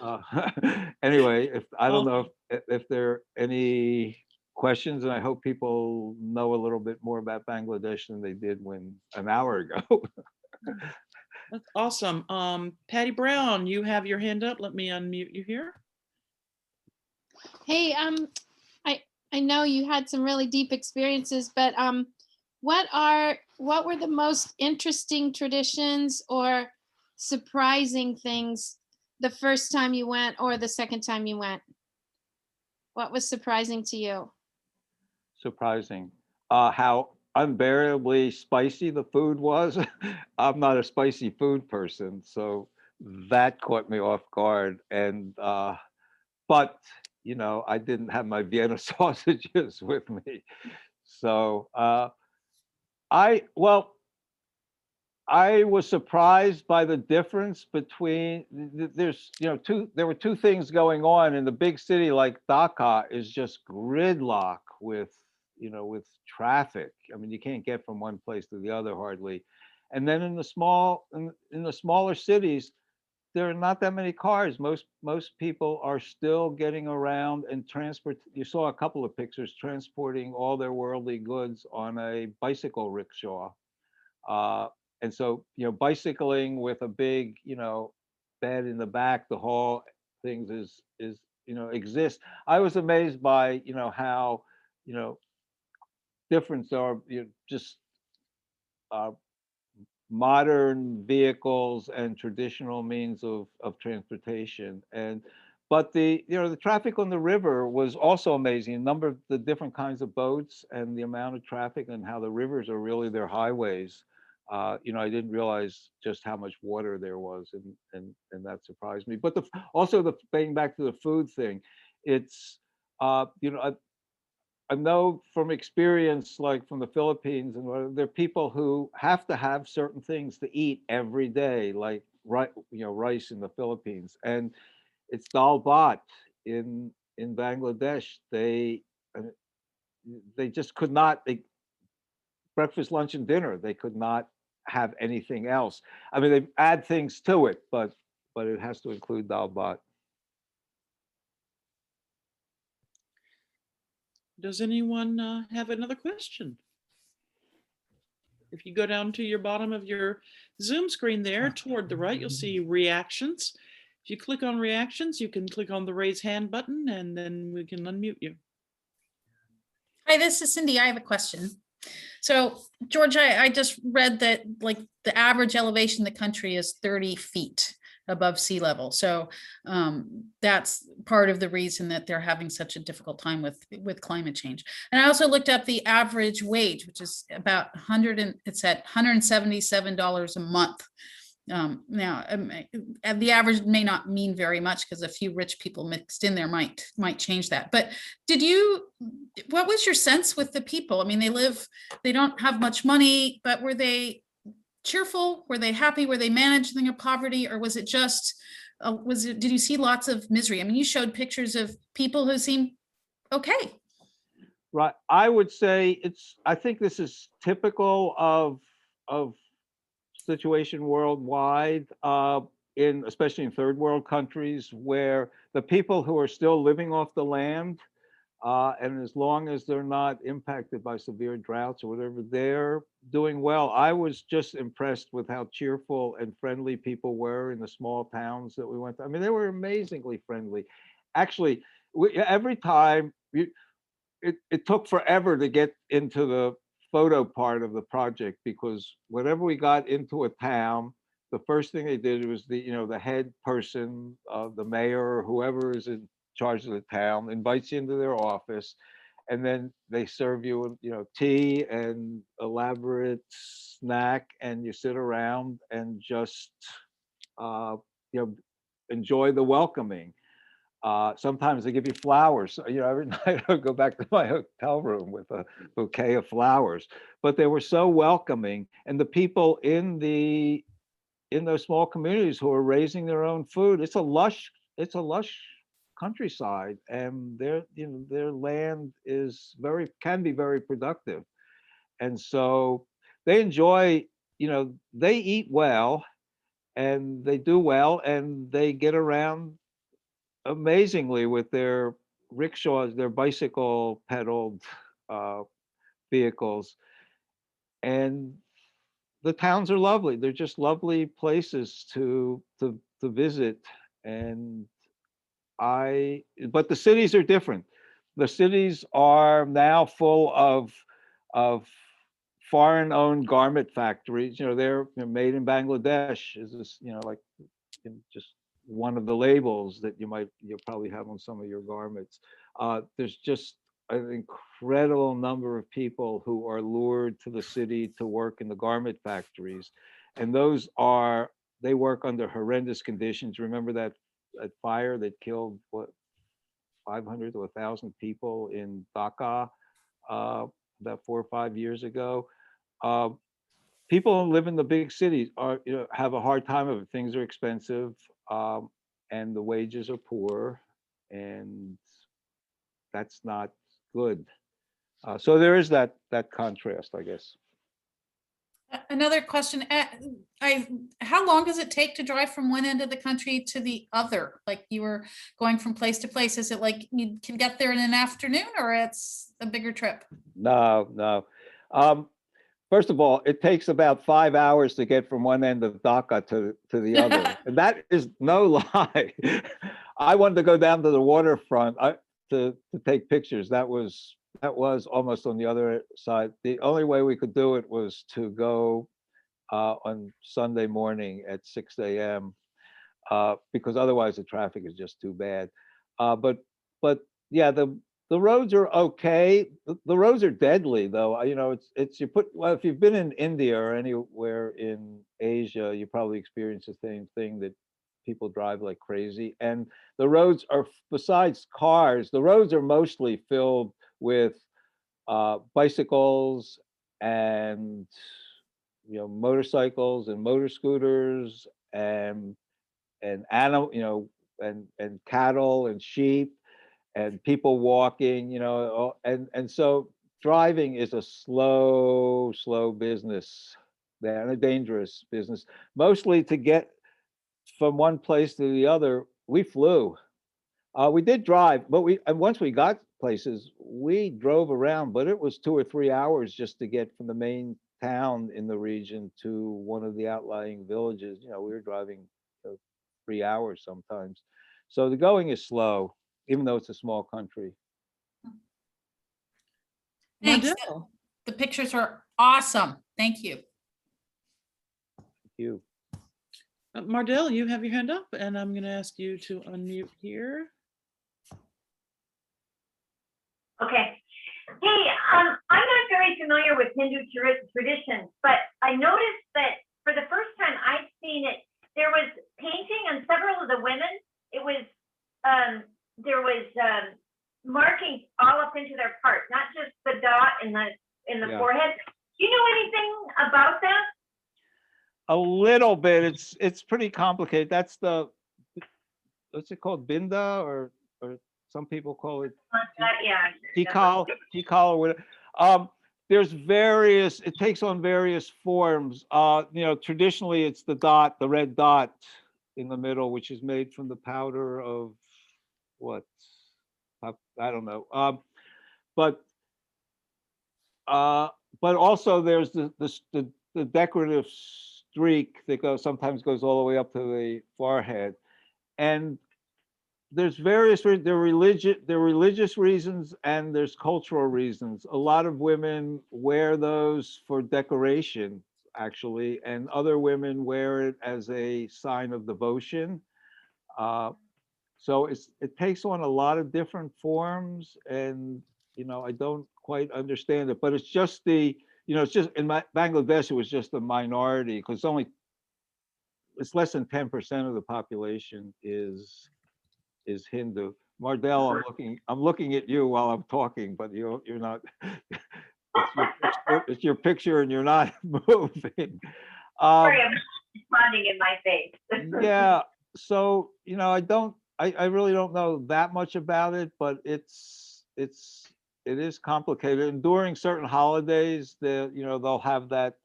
anyway, I don't Well, know if there are any questions, and I hope people know a little bit more about Bangladesh than they did an hour ago. that's awesome. Patty Brown, you have your hand up. Let me unmute you here. Hey, I know you had some really deep experiences, but what were the most interesting traditions or surprising things the first time you went or the second time you went? What was surprising to you? Surprising how unbearably spicy the food was. I'm not a spicy food person, so that caught me off guard. And but I didn't have my Vienna sausages with me, so well, I was surprised by the difference between there were two things going on in the big city. Like Dhaka is just gridlock with traffic. I mean, you can't get from one place to the other hardly. And then in the smaller cities, there are not that many cars. Most people are still getting around and transport. You saw a couple of pictures transporting all their worldly goods on a bicycle rickshaw. Uh, and so, bicycling with a big, bed in the back, the hall things exists. I was amazed by, how, different are, just uh, modern vehicles and traditional means of transportation. But the traffic on the river was also amazing. A number of the different kinds of boats and the amount of traffic, and how the rivers are really their highways. I didn't realize just how much water there was, and that surprised me. But also getting back to the food thing, it's I know from experience, like from the Philippines, and there are people who have to have certain things to eat every day, like rice in the Philippines, and it's dal bhat in Bangladesh. They just could not. Breakfast, lunch, and dinner. They could not have anything else. I mean, they add things to it, but it has to include dal bhat. Does anyone have another question? If you go down to your bottom of your Zoom screen there toward the right, you'll see reactions. If you click on reactions, you can click on the raise hand button, and then we can unmute you. Hi, this is Cindy. I have a question. So, George, I just read that like the average elevation in the country is 30 feet above sea level. So that's part of the reason that they're having such a difficult time with climate change. And I also looked up the average wage, which is about it's at $177 a month. Now, the average may not mean very much, because a few rich people mixed in there might change that. But what was your sense with the people? I mean, they don't have much money, but were they cheerful? Were they happy? Were they managing their poverty? Or was it just, did you see lots of misery? I mean, you showed pictures of people who seemed okay. Right. I would say I think this is typical of situation worldwide, especially in third world countries, where the people who are still living off the land And as long as they're not impacted by severe droughts or whatever, they're doing well. I was just impressed with how cheerful and friendly people were in the small towns that we went to. I mean, they were amazingly friendly. Actually, every time it took forever to get into the photo part of the project, because whenever we got into a town, the first thing they did was the head person, the mayor or whoever is in charge of the town, invites you into their office, and then they serve you tea and elaborate snack, and you sit around and just uh, you know enjoy the welcoming. Sometimes they give you flowers. Every night I would go back to my hotel room with a bouquet of flowers. But they were so welcoming, and the people in those small communities who are raising their own food. It's a lush countryside, and their land can be very productive, and so they enjoy. They eat well, and they do well, and they get around amazingly with their rickshaws, their bicycle pedaled uh, vehicles, and the towns are lovely. They're just lovely places to visit, and but the cities are different. The cities are now full of foreign-owned garment factories. They're made in Bangladesh. Is this like just one of the labels that you'll probably have on some of your garments. There's just an incredible number of people who are lured to the city to work in the garment factories, and they work under horrendous conditions. Remember that fire that killed 500 to 1,000 people in Dhaka about 4 or 5 years ago? Uh, People who live in the big cities have a hard time of it. Things are expensive, and the wages are poor, and that's not good. So there is that contrast, I guess. Another question, how long does it take to drive from one end of the country to the other? Like, you were going from place to place. Is it like you can get there in an afternoon, or it's a bigger trip? No. First of all, it takes about 5 hours to get from one end of Dhaka to the other. And that is no lie. I wanted to go down to the waterfront to take pictures. That was almost on the other side. The only way we could do it was to go on Sunday morning at 6 a.m. Because otherwise the traffic is just too bad. But yeah, the roads are okay. The roads are deadly, though. If you've been in India or anywhere in Asia, you probably experience the same thing, that people drive like crazy. And the roads are, besides cars, the roads are mostly filled with bicycles and motorcycles and motor scooters and animal, and cattle and sheep and people walking, and so driving is a slow business, and a dangerous business. Mostly to get from one place to the other, we flew. We did drive, but and once we got places, we drove around, but it was 2 or 3 hours just to get from the main town in the region to one of the outlying villages. We were driving 3 hours sometimes. So the going is slow, even though it's a small country. Thanks. Mardell, The pictures are awesome. Thank you. Thank you. Mardell, you have your hand up, and I'm going to ask you to unmute here. Okay. Hey, I'm not very familiar with Hindu traditions, but I noticed that for the first time I've seen it, there was painting on several of the women. It was, there was markings all up into their part, not just the dot in the Yeah. forehead. Do you know anything about that? A little bit. It's pretty complicated. That's what's it called? Binda, or some people call it Yeah. Tikal or whatever. It takes on various forms. Traditionally it's the red dot in the middle, which is made from the powder of what? I don't know. but also there's the decorative streak that sometimes goes all the way up to the forehead, and there's various there are religious reasons and there's cultural reasons. A lot of women wear those for decoration, actually, and other women wear it as a sign of devotion. So it takes on a lot of different forms, and I don't quite understand it, but it's just it's just in Bangladesh it was just a minority, because it's less than 10% of the population is Hindu. Mardell, I'm looking at you while I'm talking, but you're not. It's your picture, and you're not moving. Sorry, I'm responding in my face. Yeah. So I really don't know that much about it, but it is complicated. And during certain holidays, they'll have that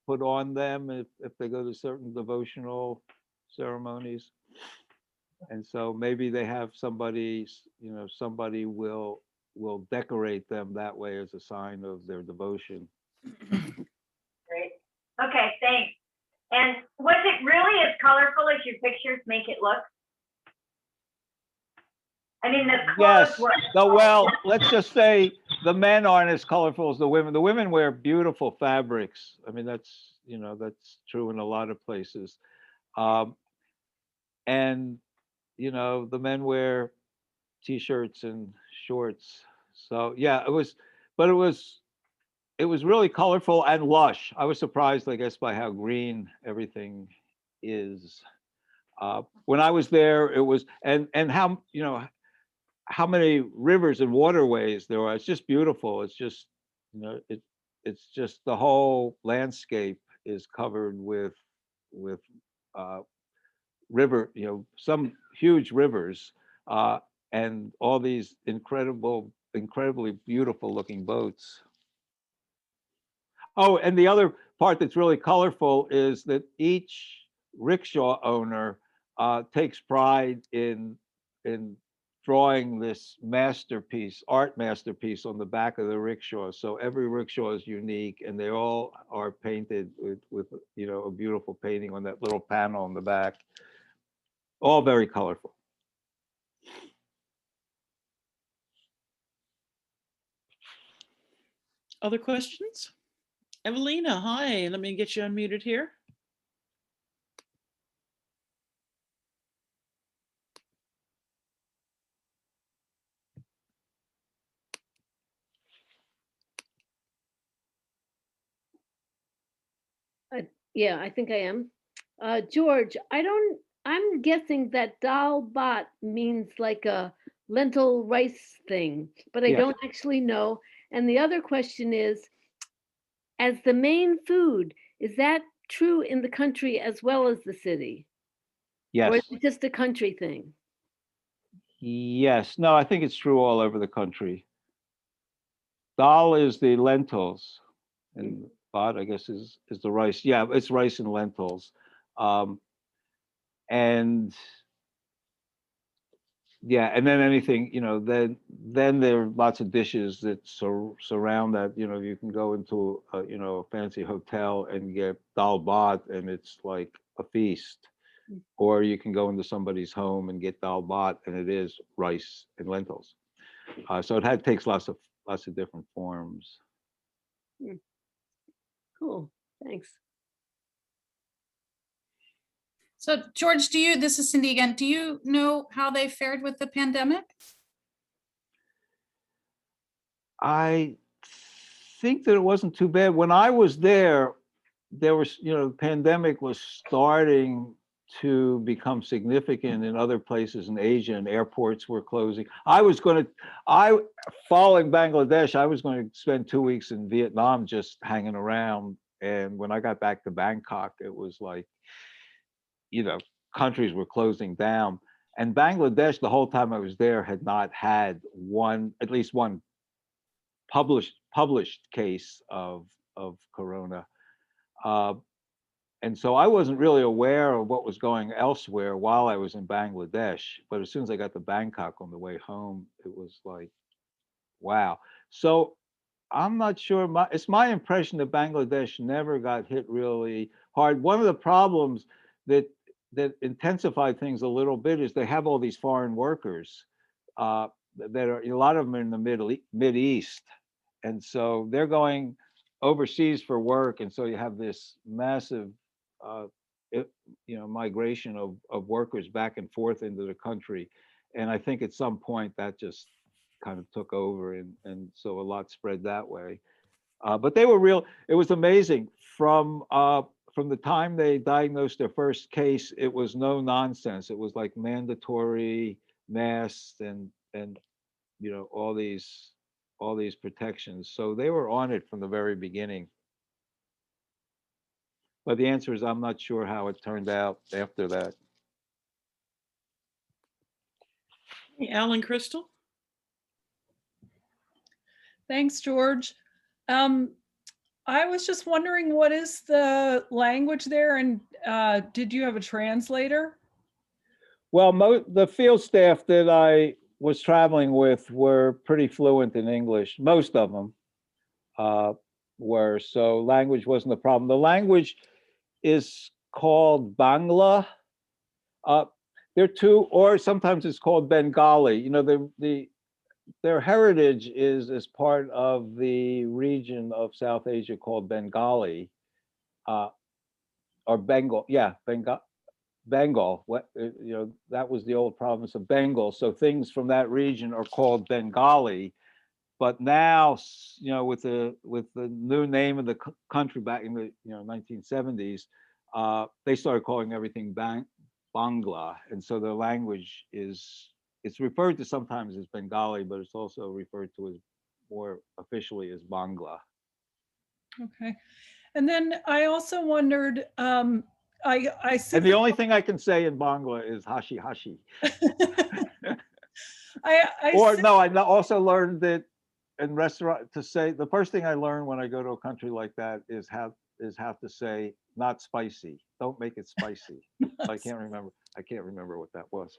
put on them if they go to certain devotional ceremonies. And so maybe they have somebody will decorate them that way as a sign of their devotion. Great. Okay, thanks. And was it really as colorful as your pictures make it look? I mean, the clothes Yes. were. No, well, let's just say the men aren't as colorful as the women. The women wear beautiful fabrics. I mean, that's true in a lot of places. And the men wear t-shirts and shorts. So yeah, it was really colorful and lush. I was surprised, I guess, by how green everything is. When I was there, it was, and how many rivers and waterways there are. It's just beautiful. It's just, it's just the whole landscape is covered with river, some huge rivers, and all these incredibly beautiful looking boats. Oh, and the other part that's really colorful is that each rickshaw owner takes pride in drawing this art masterpiece on the back of the rickshaw. So every rickshaw is unique, and they all are painted with a beautiful painting on that little panel on the back. All very colorful. Other questions? Evelina, hi. Let me get you unmuted here. Yeah, I think I am. George, I'm guessing that dal bhat means like a lentil rice thing, but I Yeah. don't actually know. And the other question is, as the main food, is that true in the country as well as the city? Or Yes. is it just a country thing? Yes. No, I think it's true all over the country. Dal is the lentils, and bhat, I guess, is the rice. Yeah, it's rice and lentils. And yeah, and then anything, then there are lots of dishes that surround that. You can go into a fancy hotel and get dal bhat, and it's like a feast. Or you can go into somebody's home and get dal bhat, and it is rice and lentils. So it takes lots of different forms. Cool, thanks. So George, this is Cindy again, do you know how they fared with the pandemic? I think that it wasn't too bad. When I was there was, the pandemic was starting to become significant in other places in Asia, and airports were closing. Following Bangladesh, I was going to spend 2 weeks in Vietnam just hanging around. And when I got back to Bangkok, it was like, countries were closing down. And Bangladesh, the whole time I was there, had not had at least one published case of corona. And so I wasn't really aware of what was going elsewhere while I was in Bangladesh. But as soon as I got to Bangkok on the way home, it was like Wow. So I'm not sure. It's my impression that Bangladesh never got hit really hard. One of the problems that intensified things a little bit is they have all these foreign workers that are, a lot of them are in the Mid East, and so they're going overseas for work, and so you have this massive uh, migration of workers back and forth into the country. And I think at some point that just kind of took over, and so a lot spread that way. But they were real. It was amazing from the time they diagnosed their first case. It was no nonsense. It was like mandatory masks and all these protections. So they were on it from the very beginning. But the answer is I'm not sure how it turned out after that. Hey, Alan Crystal? Thanks, George. I was just wondering, what is the language there, and did you have a translator? Well, the field staff that I was traveling with were pretty fluent in English. Most of them were, so language wasn't a problem. The language is called Bangla. There are two, or sometimes it's called Bengali. Their heritage is as part of the region of South Asia called Bengali, or Bengal. Yeah, Bengal. That was the old province of Bengal. So things from that region are called Bengali. But now, with the new name of the country back in the 1970s, they started calling everything Bangla, and so the language it's referred to sometimes as Bengali, but it's also referred to as more officially as Bangla. Okay. And then I also wondered, I And the only thing I can say in Bangla is hashi hashi. I also learned that in restaurant to say, the first thing I learned when I go to a country like that is how to say not spicy. Don't make it spicy. I can't remember what that was.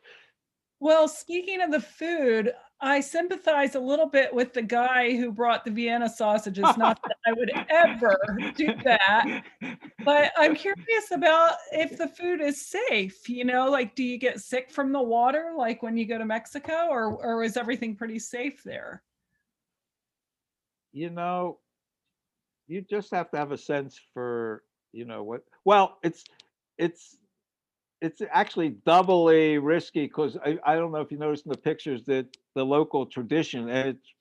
Well, speaking of the food, I sympathize a little bit with the guy who brought the Vienna sausages. Not that I would ever do that, but I'm curious about if the food is safe. Like, do you get sick from the water, like when you go to Mexico, or is everything pretty safe there? You just have to have a sense for, what, well, it's actually doubly risky because I don't know if you noticed in the pictures that the local tradition, and it's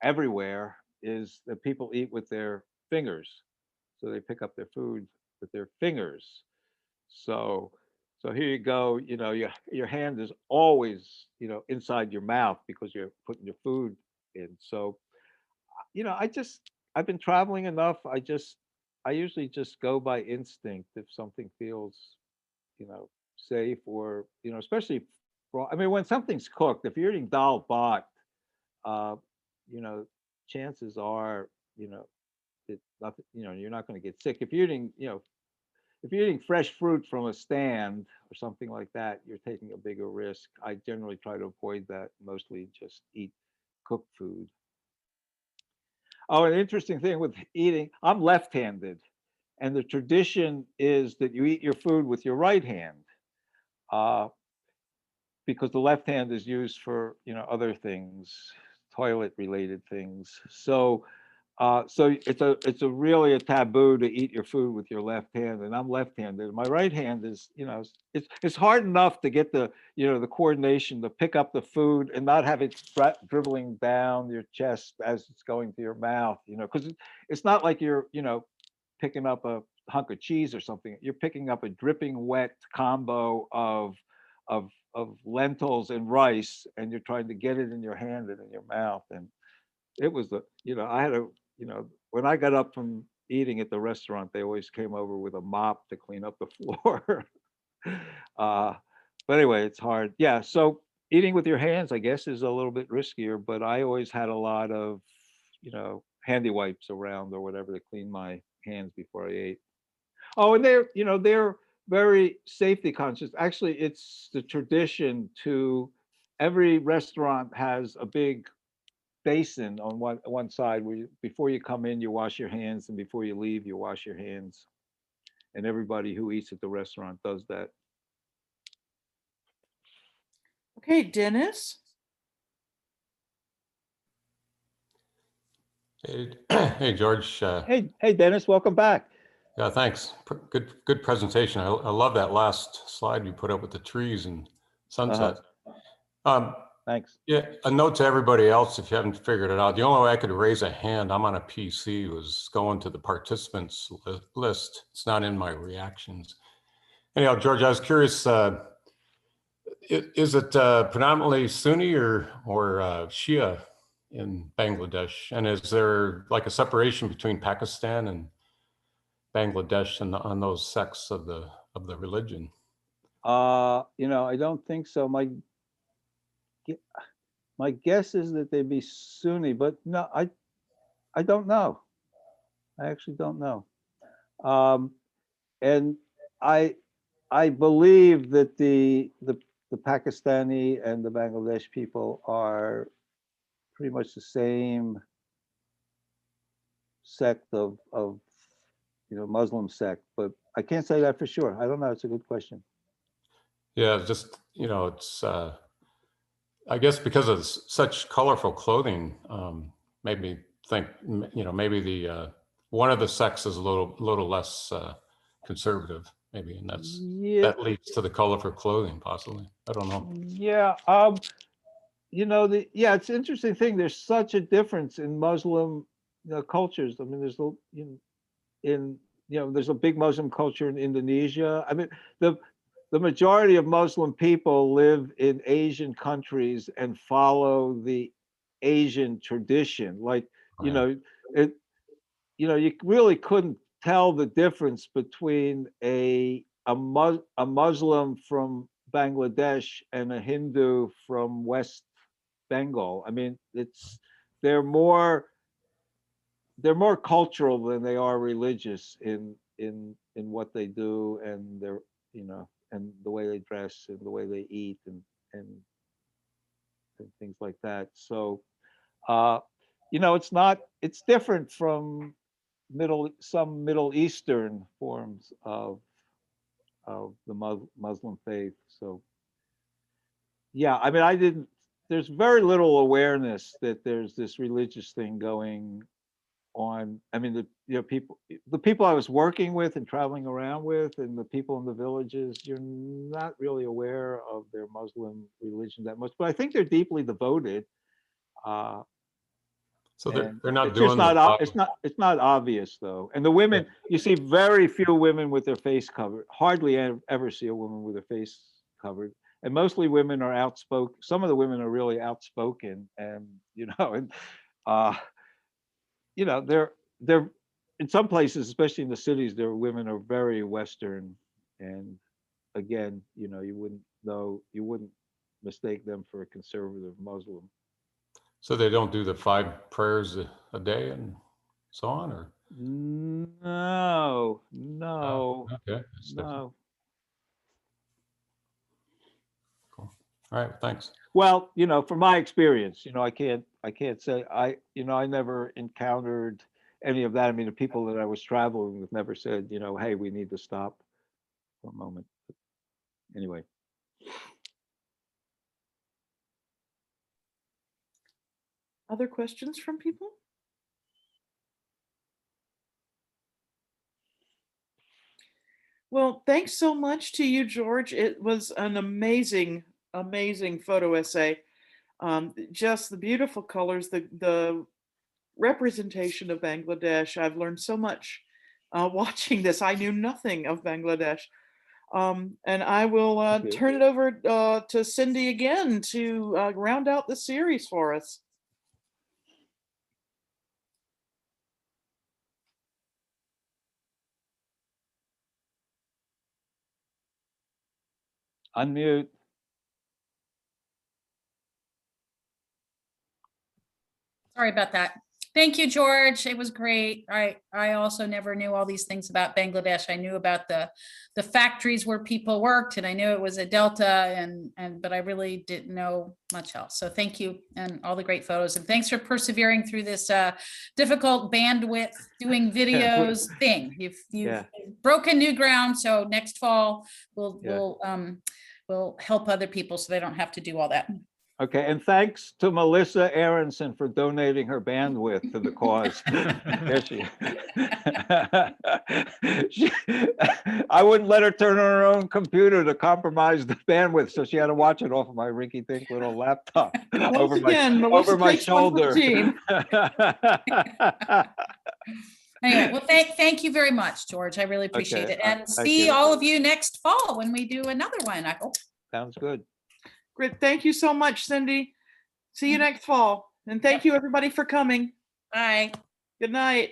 everywhere, is that people eat with their fingers. So they pick up their food with their fingers. So here you go, your hand is always, inside your mouth because you're putting your food in. So, I've been traveling enough. I usually just go by instinct if something feels, safe, or especially when something's cooked. If you're eating dal bhat, uh, chances are, it nothing, you're not going to get sick. If you're eating fresh fruit from a stand or something like that, you're taking a bigger risk. I generally try to avoid that. Mostly just eat cooked food. Oh, an interesting thing with eating, I'm left-handed, and the tradition is that you eat your food with your right hand. Because the left hand is used for other things, toilet related things. So it's a really a taboo to eat your food with your left hand, and I'm left-handed. My right hand is it's hard enough to get the the coordination to pick up the food and not have it dribbling down your chest as it's going to your mouth, because it's not like you're picking up a hunk of cheese or something. You're picking up a dripping wet combo of lentils and rice, and you're trying to get it in your hand and in your mouth. And it was I had when I got up from eating at the restaurant, they always came over with a mop to clean up the floor. But anyway, it's hard. Yeah, so eating with your hands, I guess, is a little bit riskier, but I always had a lot of handy wipes around or whatever to clean my hands before I ate. Oh, and they're very safety conscious. Actually, it's the tradition to, every restaurant has a big basin on one side where before you come in, you wash your hands, and before you leave, you wash your hands. And everybody who eats at the restaurant does that. Okay, Dennis. Hey, hey George. Hey, Dennis, welcome back. Yeah, thanks. Good presentation. I love that last slide you put up with the trees and sunset. Thanks. Yeah, a note to everybody else if you haven't figured it out. The only way I could raise a hand, I'm on a PC, was going to the participants list. It's not in my reactions. Anyhow, George, I was curious. Is it predominantly Sunni or Shia in Bangladesh? And is there like a separation between Pakistan and Bangladesh and on those sects of the religion? I don't think so. My guess is that they'd be Sunni, but no, I don't know. I actually don't know. And I believe that the Pakistani and the Bangladesh people are pretty much the same sect of Muslim sect, but I can't say that for sure. I don't know. It's a good question. Yeah, just it's I guess because of such colorful clothing, made me think maybe the one of the sects is a little less conservative, maybe, and that leads to the colorful clothing, possibly. I don't know. Yeah, it's an interesting thing. There's such a difference in Muslim cultures. I mean, there's a big Muslim culture in Indonesia. I mean, the majority of Muslim people live in Asian countries and follow the Asian tradition. Like, you really couldn't tell the difference between a Muslim from Bangladesh and a Hindu from West Bengal. I mean, they're more cultural than they are religious in what they do, and their and the way they dress and the way they eat and things like that. So it's different from some Middle Eastern forms of the Muslim faith. So yeah, I mean, there's very little awareness that there's this religious thing going on. I mean, the people I was working with and traveling around with, and the people in the villages, you're not really aware of their Muslim religion that much, but I think they're deeply devoted. So they're not it's doing just not it's not obvious though. And the women, you see very few women with their face covered. Hardly ever see a woman with her face covered. And mostly women are outspoken. Some of the women are really outspoken, and they're in some places, especially in the cities, their women are very Western. And again, you wouldn't mistake them for a conservative Muslim. So they don't do the 5 prayers a day and so on, or? No. Oh, okay. No. Cool. All right. Thanks. Well, from my experience, I can't say I never encountered any of that. I mean, the people that I was traveling with never said, hey, we need to stop for a moment. But anyway. Other questions from people? Well, thanks so much to you, George. It was an amazing, amazing photo essay. Just the beautiful colors, the representation of Bangladesh. I've learned so much watching this. I knew nothing of Bangladesh. And I will turn it over to Cindy again to round out the series for us. Unmute. Sorry about that. Thank you, George. It was great. I also never knew all these things about Bangladesh. I knew about the factories where people worked, and I knew it was a delta, but I really didn't know much else. So thank you, and all the great photos, and thanks for persevering through this difficult bandwidth doing videos thing. You've broken new ground. So next fall we'll help other people so they don't have to do all that. Okay, and thanks to Melissa Aronson for donating her bandwidth to the cause. There I wouldn't let her turn on her own computer to compromise the bandwidth, so she had to watch it off of my rinky-dink little laptop over my shoulder. Anyway, well, thank you very much, George. I really appreciate it. And see all of you next fall when we do another one, I hope. Sounds good. Great. Thank you so much, Cindy. See you next fall. And thank you everybody for coming. Bye. Good night.